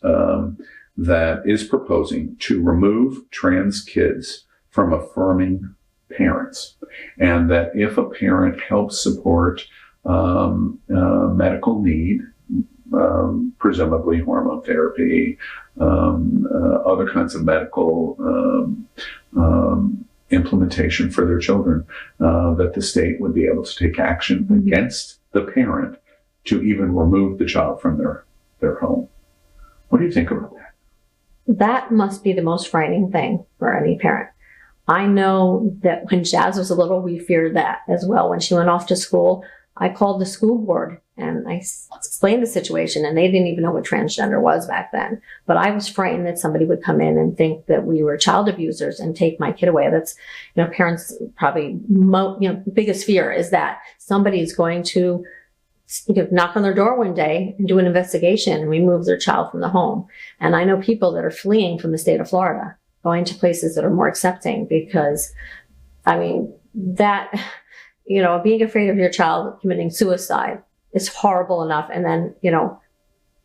that is proposing to remove trans kids from affirming parents, and that if a parent helps support medical need, presumably hormone therapy, other kinds of medical implementation for their children, that the state would be able to take action against the parent to even remove the child from their home. What do you think about that? That must be the most frightening thing for any parent. I know that when Jazz was little, we feared that as well. When she went off to school, I called the school board and I explained the situation, and they didn't even know what transgender was back then. But I was frightened that somebody would come in and think that we were child abusers and take my kid away. That's, you know, parents probably, biggest fear is that somebody is going to knock on their door one day and do an investigation and remove their child from the home. And I know people that are fleeing from the state of Florida, going to places that are more accepting, because, I mean, that, you know, being afraid of your child committing suicide is horrible enough. And then, you know,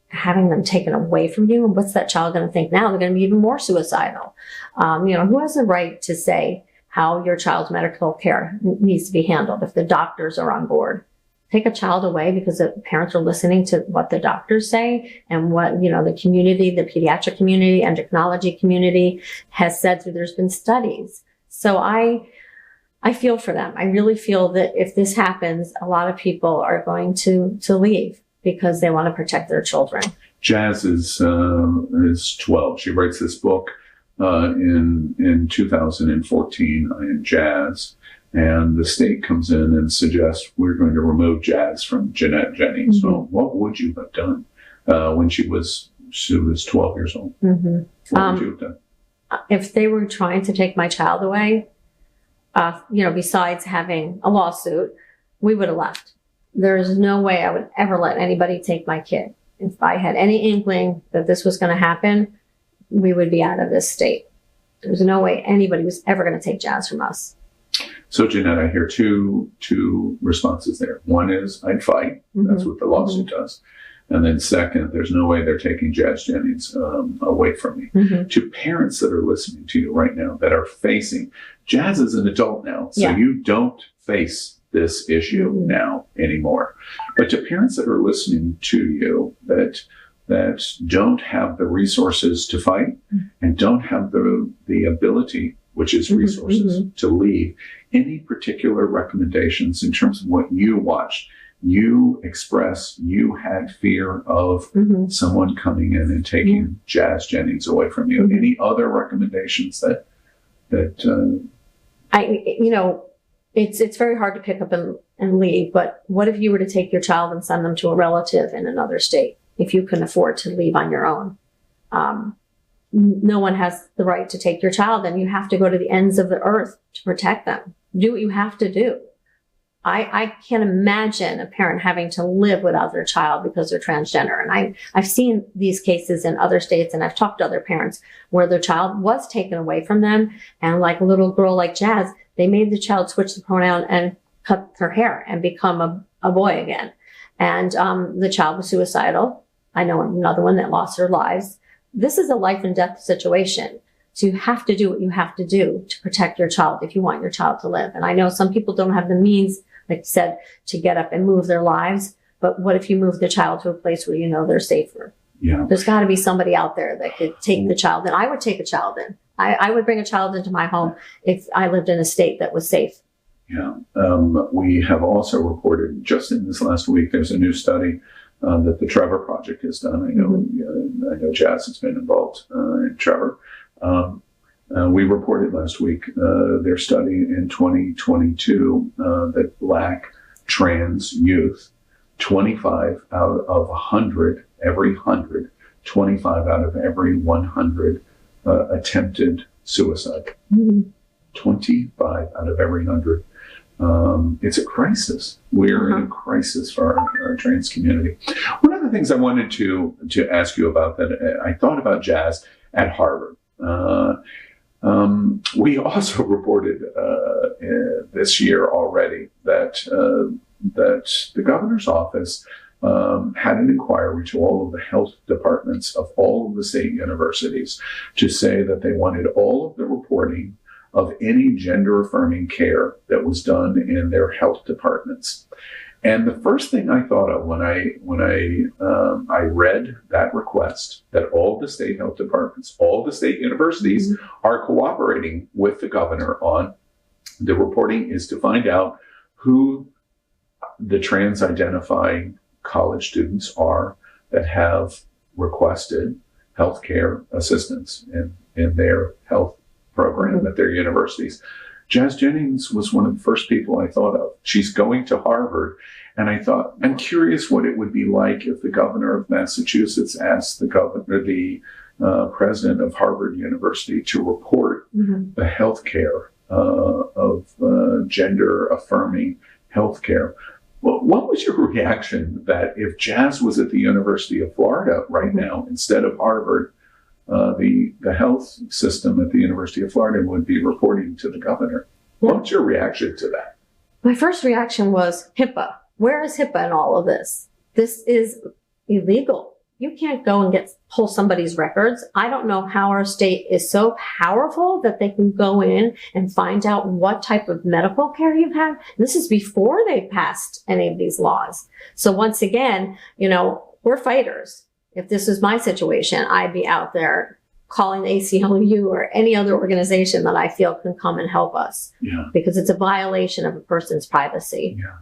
having them taken away from you, and what's that child going to think now? They're going to be even more suicidal. You know, who has the right to say how your child's medical care needs to be handled if the doctors are on board? Take a child away because the parents are listening to what the doctors say and what, you know, the community, the pediatric community, endocrinology community has said through, there's been studies. So I feel for them. I really feel that if this happens, a lot of people are going to leave because they want to protect their children. Jazz is 12. She writes this book in 2014, I Am Jazz. And the state comes in and suggests we're going to remove Jazz from Jeanette Jennings. Mm-hmm. So what would you have done when she was 12 years old? Mm-hmm. What would you have done? If they were trying to take my child away, you know, besides having a lawsuit, we would have left. There's no way I would ever let anybody take my kid. If I had any inkling that this was going to happen, we would be out of this state. There's no way anybody was ever going to take Jazz from us. So, Jeanette, I hear two responses there. One is, I'd fight. Mm-hmm. That's what the lawsuit mm-hmm. does. And then second, there's no way they're taking Jazz Jennings away from me. Mm-hmm. To parents that are listening to you right now that are facing, Jazz is an adult now, so yeah. You don't face this issue mm-hmm. now anymore. But to parents that are listening to you that don't have the resources to fight mm-hmm. and don't have the ability, which is resources, mm-hmm. to leave, any particular recommendations in terms of what you watched? You express you had fear of mm-hmm. someone coming in and taking mm-hmm. Jazz Jennings away from you. Mm-hmm. Any other recommendations that you know, it's very hard to pick up and leave, but what if you were to take your child and send them to a relative in another state if you couldn't afford to leave on your own? No one has the right to take your child, and you have to go to the ends of the earth to protect them. Do what you have to do. I can't imagine a parent having to live without their child because they're transgender. And I've seen these cases in other states, and I've talked to other parents where their child was taken away from them. And like a little girl like Jazz, they made the child switch the pronoun and cut her hair and become a boy again. And the child was suicidal. I know another one that lost their lives. This is a life and death situation. So you have to do what you have to do to protect your child if you want your child to live. And I know some people don't have the means, like you said, to get up and move their lives. But what if you move the child to a place where you know they're safer? Yeah. There's got to be somebody out there that could take the child in. I would take a child in. I would bring a child into my home if I lived in a state that was safe. Yeah. We have also reported just in this last week, there's a new study that the Trevor Project has done. I know Jazz has been involved in Trevor. We reported last week their study in 2022 that Black trans youth, 25 out of 100, every 100, 25 out of every 100 attempted suicide. 25 out of every 100. It's a crisis. We're in a crisis for our trans community. One of the things I wanted to ask you about that I thought about Jazz at Harvard. We also reported this year already that the governor's office had an inquiry to all of the health departments of all of the state universities to say that they wanted all of the reporting of any gender-affirming care that was done in their health departments. And the first thing I thought of when I read that request, that all the state health departments, all the state universities are cooperating with the governor on the reporting, is to find out who the trans-identifying college students are that have requested healthcare assistance in their health program at their universities. Jazz Jennings was one of the first people I thought of. She's going to Harvard, and I thought, I'm curious what it would be like if the governor of Massachusetts asked the president of Harvard University to report the healthcare of gender-affirming healthcare. Well, what was your reaction that if Jazz was at the University of Florida right now instead of Harvard, the health system at the University of Florida would be reporting to the governor? What's your reaction to that? My first reaction was HIPAA. Where is HIPAA in all of this? This is illegal. You can't go and pull somebody's records. I don't know how our state is so powerful that they can go in and find out what type of medical care you have. This is before they passed any of these laws. So once again, we're fighters. If this was my situation, I'd be out there calling the ACLU or any other organization that I feel can come and help us. Yeah. Because it's a violation of a person's privacy. Yeah.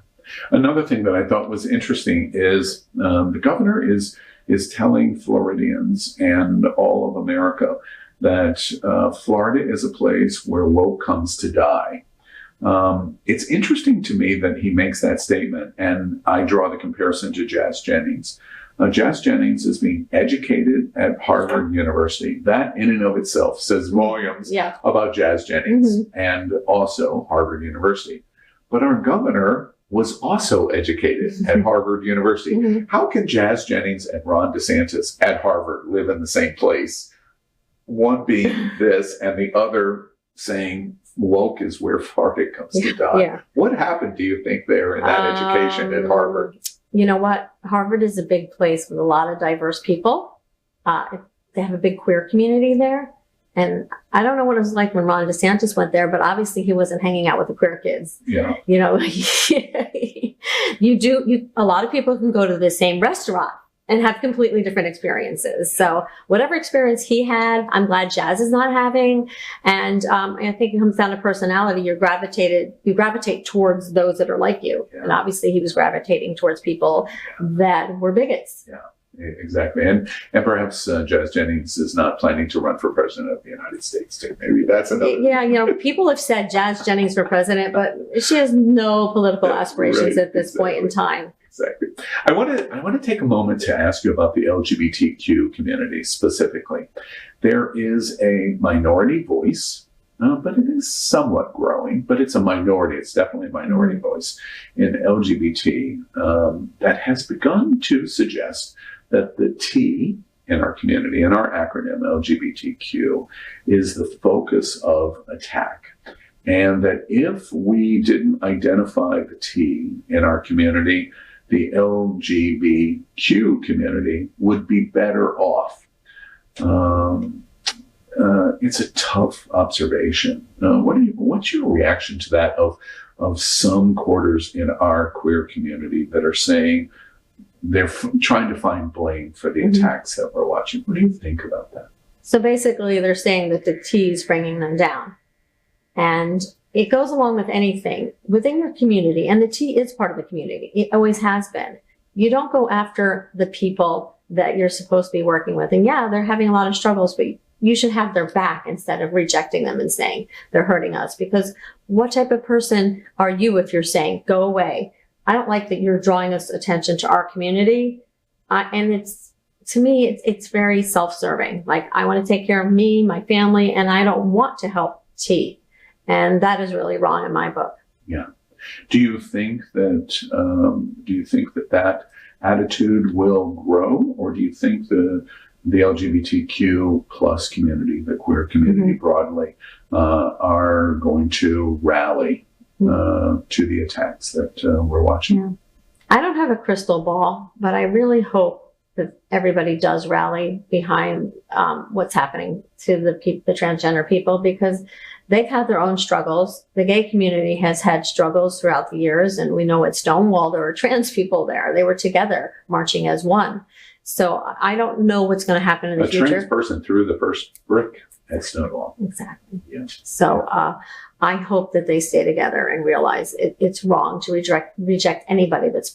Another thing that I thought was interesting is the governor is telling Floridians and all of America that Florida is a place where woke comes to die. It's interesting to me that he makes that statement, and I draw the comparison to Jazz Jennings. Jazz Jennings is being educated at Harvard University. That in and of itself says volumes about Jazz Jennings and also Harvard University. But our governor was also educated at Harvard University. How can Jazz Jennings and Ron DeSantis at Harvard live in the same place? One being this and the other saying woke is where Florida comes to die. Yeah. What happened, do you think, there in that education at Harvard? You know what? Harvard is a big place with a lot of diverse people. They have a big queer community there. And I don't know what it was like when Ron DeSantis went there, but obviously he wasn't hanging out with the queer kids. Yeah. A lot of people can go to the same restaurant and have completely different experiences. So whatever experience he had, I'm glad Jazz is not having. And I think it comes down to personality. You gravitate towards those that are like you. Yeah. And obviously he was gravitating towards people that were bigots. Yeah. Exactly. And perhaps Jazz Jennings is not planning to run for president of the United States too. Maybe that's another. Yeah, people have said Jazz Jennings for president, but she has no political aspirations at this point in time. Exactly. I want to take a moment to ask you about the LGBTQ community specifically. There is a minority voice but it is somewhat growing, but it's a minority. It's definitely a minority voice in LGBT that has begun to suggest that the T in our community, in our acronym LGBTQ, is the focus of attack. And that if we didn't identify the T in our community, the LGBTQ community would be better off. It's a tough observation. What's your reaction to that of some quarters in our queer community that are saying they're trying to find blame for the attacks that we're watching? What do you think about that? So basically they're saying that the T is bringing them down. And it goes along with anything within your community. And the T is part of the community. It always has been. You don't go after the people that you're supposed to be working with. And yeah, they're having a lot of struggles, but you should have their back instead of rejecting them and saying they're hurting us. Because what type of person are you if you're saying, go away? I don't like that you're drawing us attention to our community. And it's, to me, it's very self-serving. Like, I want to take care of me, my family, and I don't want to help T. And that is really wrong in my book. Yeah. Do you think that that attitude will grow, or do you think the LGBTQ plus community, the queer community broadly, are going to rally to the attacks that we're watching? Yeah. I don't have a crystal ball, but I really hope that everybody does rally behind what's happening to the transgender people, because they've had their own struggles. The gay community has had struggles throughout the years, and we know at Stonewall there were trans people there. They were together marching as one. So I don't know what's going to happen in the future. A trans person threw the first brick at Stonewall. Exactly. Yeah. So I hope that they stay together and realize it's wrong to reject anybody that's,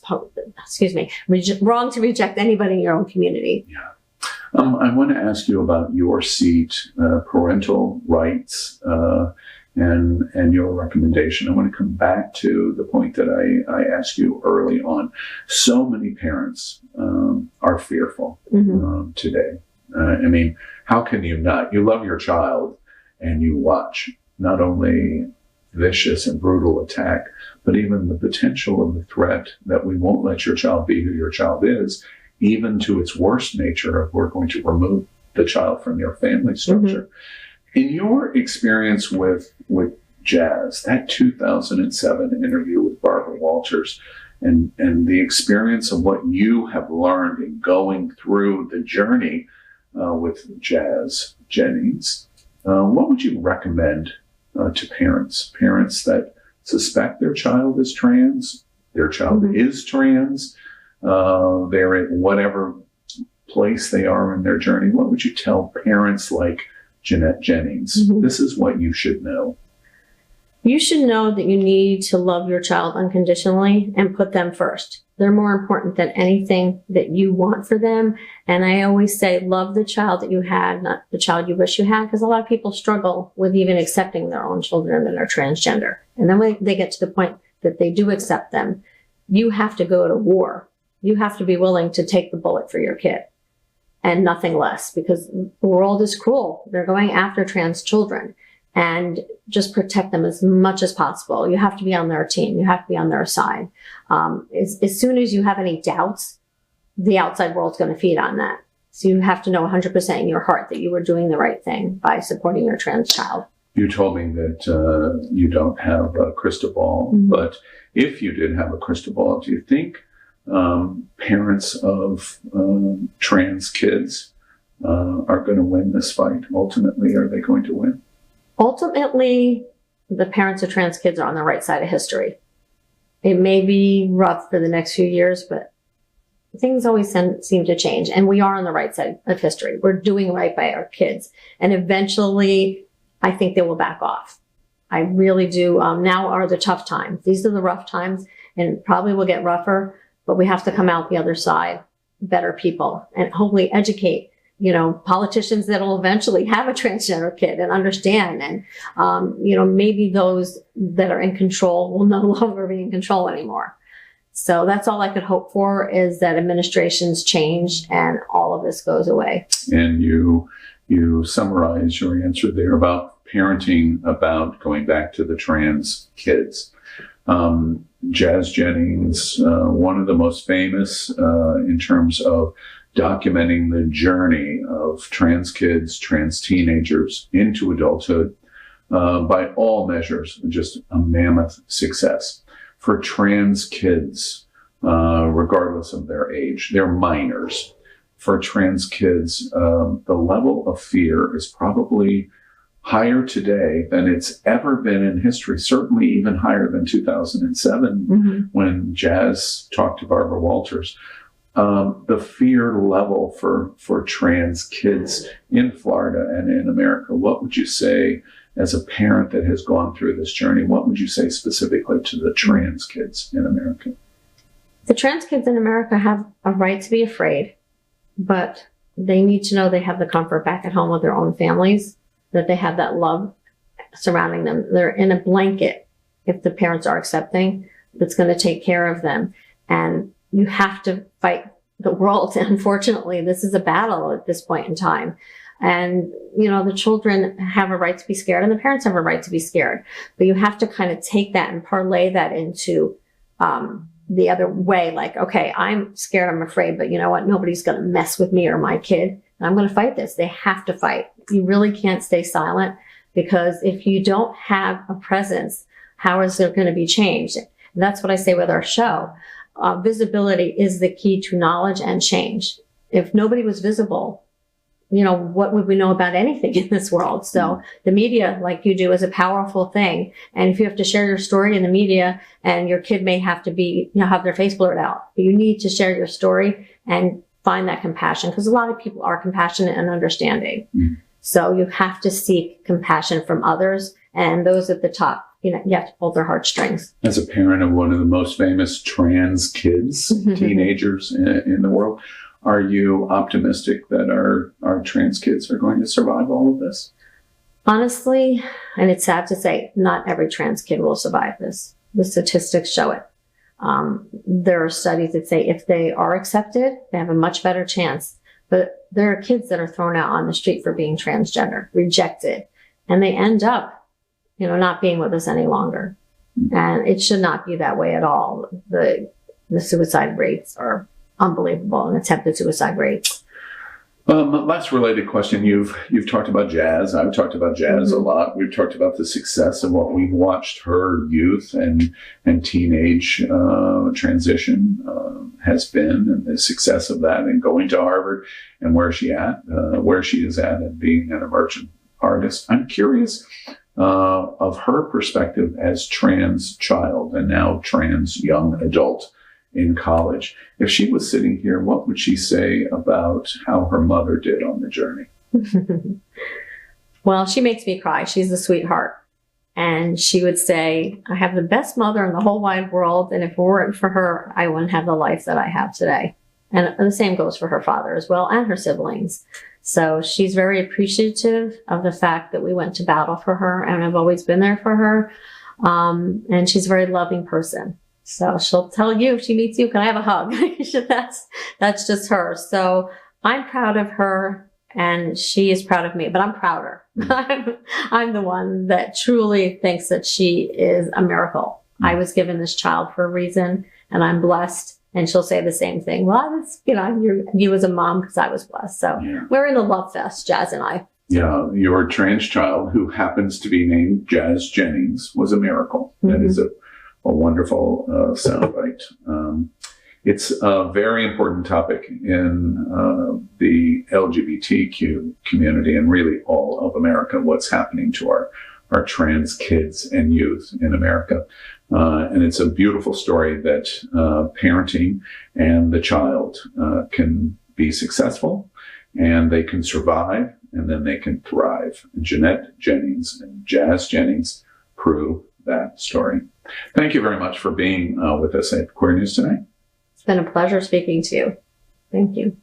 wrong to reject anybody in your own community. Yeah. I want to ask you about your seat, parental rights, and your recommendation. I want to come back to the point that I asked you early on. So many parents are fearful today. I mean, how can you not? You love your child, and you watch not only vicious and brutal attack, but even the potential of the threat that we won't let your child be who your child is, even to its worst nature of we're going to remove the child from your family structure. In your experience with Jazz, that 2007 interview with Barbara Walters, and the experience of what you have learned in going through the journey with Jazz Jennings, what would you recommend to parents that suspect their child is trans, their child is trans, they're at whatever place they are in their journey? What would you tell parents like Jeanette Jennings? This is what you should know. You should know that you need to love your child unconditionally and put them first. They're more important than anything that you want for them. And I always say, love the child that you had, not the child you wish you had, because a lot of people struggle with even accepting their own children that are transgender. And then when they get to the point that they do accept them, you have to go to war. You have to be willing to take the bullet for your kid and nothing less, because the world is cruel. They're going after trans children, and just protect them as much as possible. You have to be on their team. You have to be on their side. As soon as you have any doubts, the outside world's going to feed on that. So you have to know 100% in your heart that you were doing the right thing by supporting your trans child. You told me that you don't have a crystal ball, but if you did have a crystal ball, do you think parents of trans kids are going to win this fight? Ultimately, are they going to win? Ultimately, the parents of trans kids are on the right side of history. It may be rough for the next few years, but things always seem to change. And we are on the right side of history. We're doing right by our kids. And eventually, I think they will back off. I really do. Now are the tough times. These are the rough times, and probably will get rougher, but we have to come out the other side better people and hopefully educate politicians that will eventually have a transgender kid and understand. And, maybe those that are in control will no longer be in control anymore. So that's all I could hope for, is that administrations change and all of this goes away. And you summarize your answer there about parenting about going back to the trans kids. Jazz Jennings, one of the most famous in terms of documenting the journey of trans kids, trans teenagers into adulthood, by all measures, just a mammoth success. For trans kids, regardless of their age, they're minors. For trans kids, the level of fear is probably higher today than it's ever been in history, certainly even higher than 2007 when Jazz talked to Barbara Walters. The fear level for trans kids in Florida and in America, what would you say as a parent that has gone through this journey? What would you say specifically to the trans kids in America? The trans kids in America have a right to be afraid, but they need to know they have the comfort back at home with their own families, that they have that love surrounding them. They're in a blanket, if the parents are accepting, that's going to take care of them. And you have to fight the world. Unfortunately, this is a battle at this point in time. And, you know, the children have a right to be scared and the parents have a right to be scared. But you have to kind of take that and parlay that into the other way. Like, okay, I'm scared, I'm afraid, but you know what? Nobody's going to mess with me or my kid. And I'm going to fight this. They have to fight. You really can't stay silent, because if you don't have a presence, how is there going to be change? And that's what I say with our show. Visibility is the key to knowledge and change. If nobody was visible, you know, what would we know about anything in this world? So the media, like you do, is a powerful thing. And if you have to share your story in the media, and your kid may have to be, you know, have their face blurred out, but you need to share your story and find that compassion, because a lot of people are compassionate and understanding. So you have to seek compassion from others, and those at the top, you know, you have to pull their heartstrings. As a parent of one of the most famous trans kids, teenagers in the world, are you optimistic that our trans kids are going to survive all of this? Honestly, and it's sad to say, not every trans kid will survive this. The statistics show it. There are studies that say if they are accepted, they have a much better chance. But there are kids that are thrown out on the street for being transgender, rejected, and they end up, you know, not being with us any longer. And it should not be that way at all. The suicide rates are unbelievable, and attempted suicide rates. Last related question. You've talked about Jazz. I've talked about Jazz a lot. We've talked about the success of what we've watched her youth and teenage transition has been, and the success of that, and going to Harvard, and where she is at and being an emergent artist. I'm curious of her perspective as trans child and now trans young adult in college. If she was sitting here, what would she say about how her mother did on the journey? Well, she makes me cry. She's a sweetheart. And she would say, I have the best mother in the whole wide world, and if it weren't for her, I wouldn't have the life that I have today. And the same goes for her father as well, and her siblings. So she's very appreciative of the fact that we went to battle for her, and I've always been there for her. And she's a very loving person. So she'll tell you if she meets you, can I have a hug? That's just her. So I'm proud of her, and she is proud of me, but I'm prouder. I'm the one that truly thinks that she is a miracle. I was given this child for a reason, and I'm blessed. And she'll say the same thing. Well, it's, you know, you as a mom, because I was blessed. So we're in a love fest, Jazz and I. Yeah, your trans child, who happens to be named Jazz Jennings, was a miracle. That is a wonderful soundbite. It's a very important topic in the LGBTQ community, and really all of America, what's happening to our trans kids and youth in America. And it's a beautiful story that parenting and the child can be successful, and they can survive, and then they can thrive. And Jeanette Jennings and Jazz Jennings prove that story. Thank you very much for being with us at Queer News tonight. It's been a pleasure speaking to you. Thank you.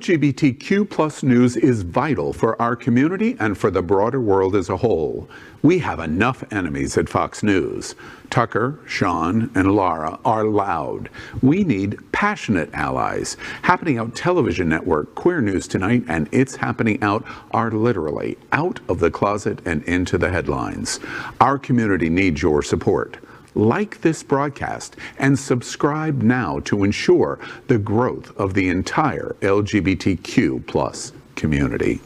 LGBTQ plus news is vital for our community and for the broader world as a whole. We have enough enemies at Fox News. Tucker, Sean, and Laura are loud. We need passionate allies. Happening Out Television Network, Queer News Tonight, and It's Happening Out are literally out of the closet and into the headlines. Our community needs your support. Like this broadcast and subscribe now to ensure the growth of the entire LGBTQ plus community.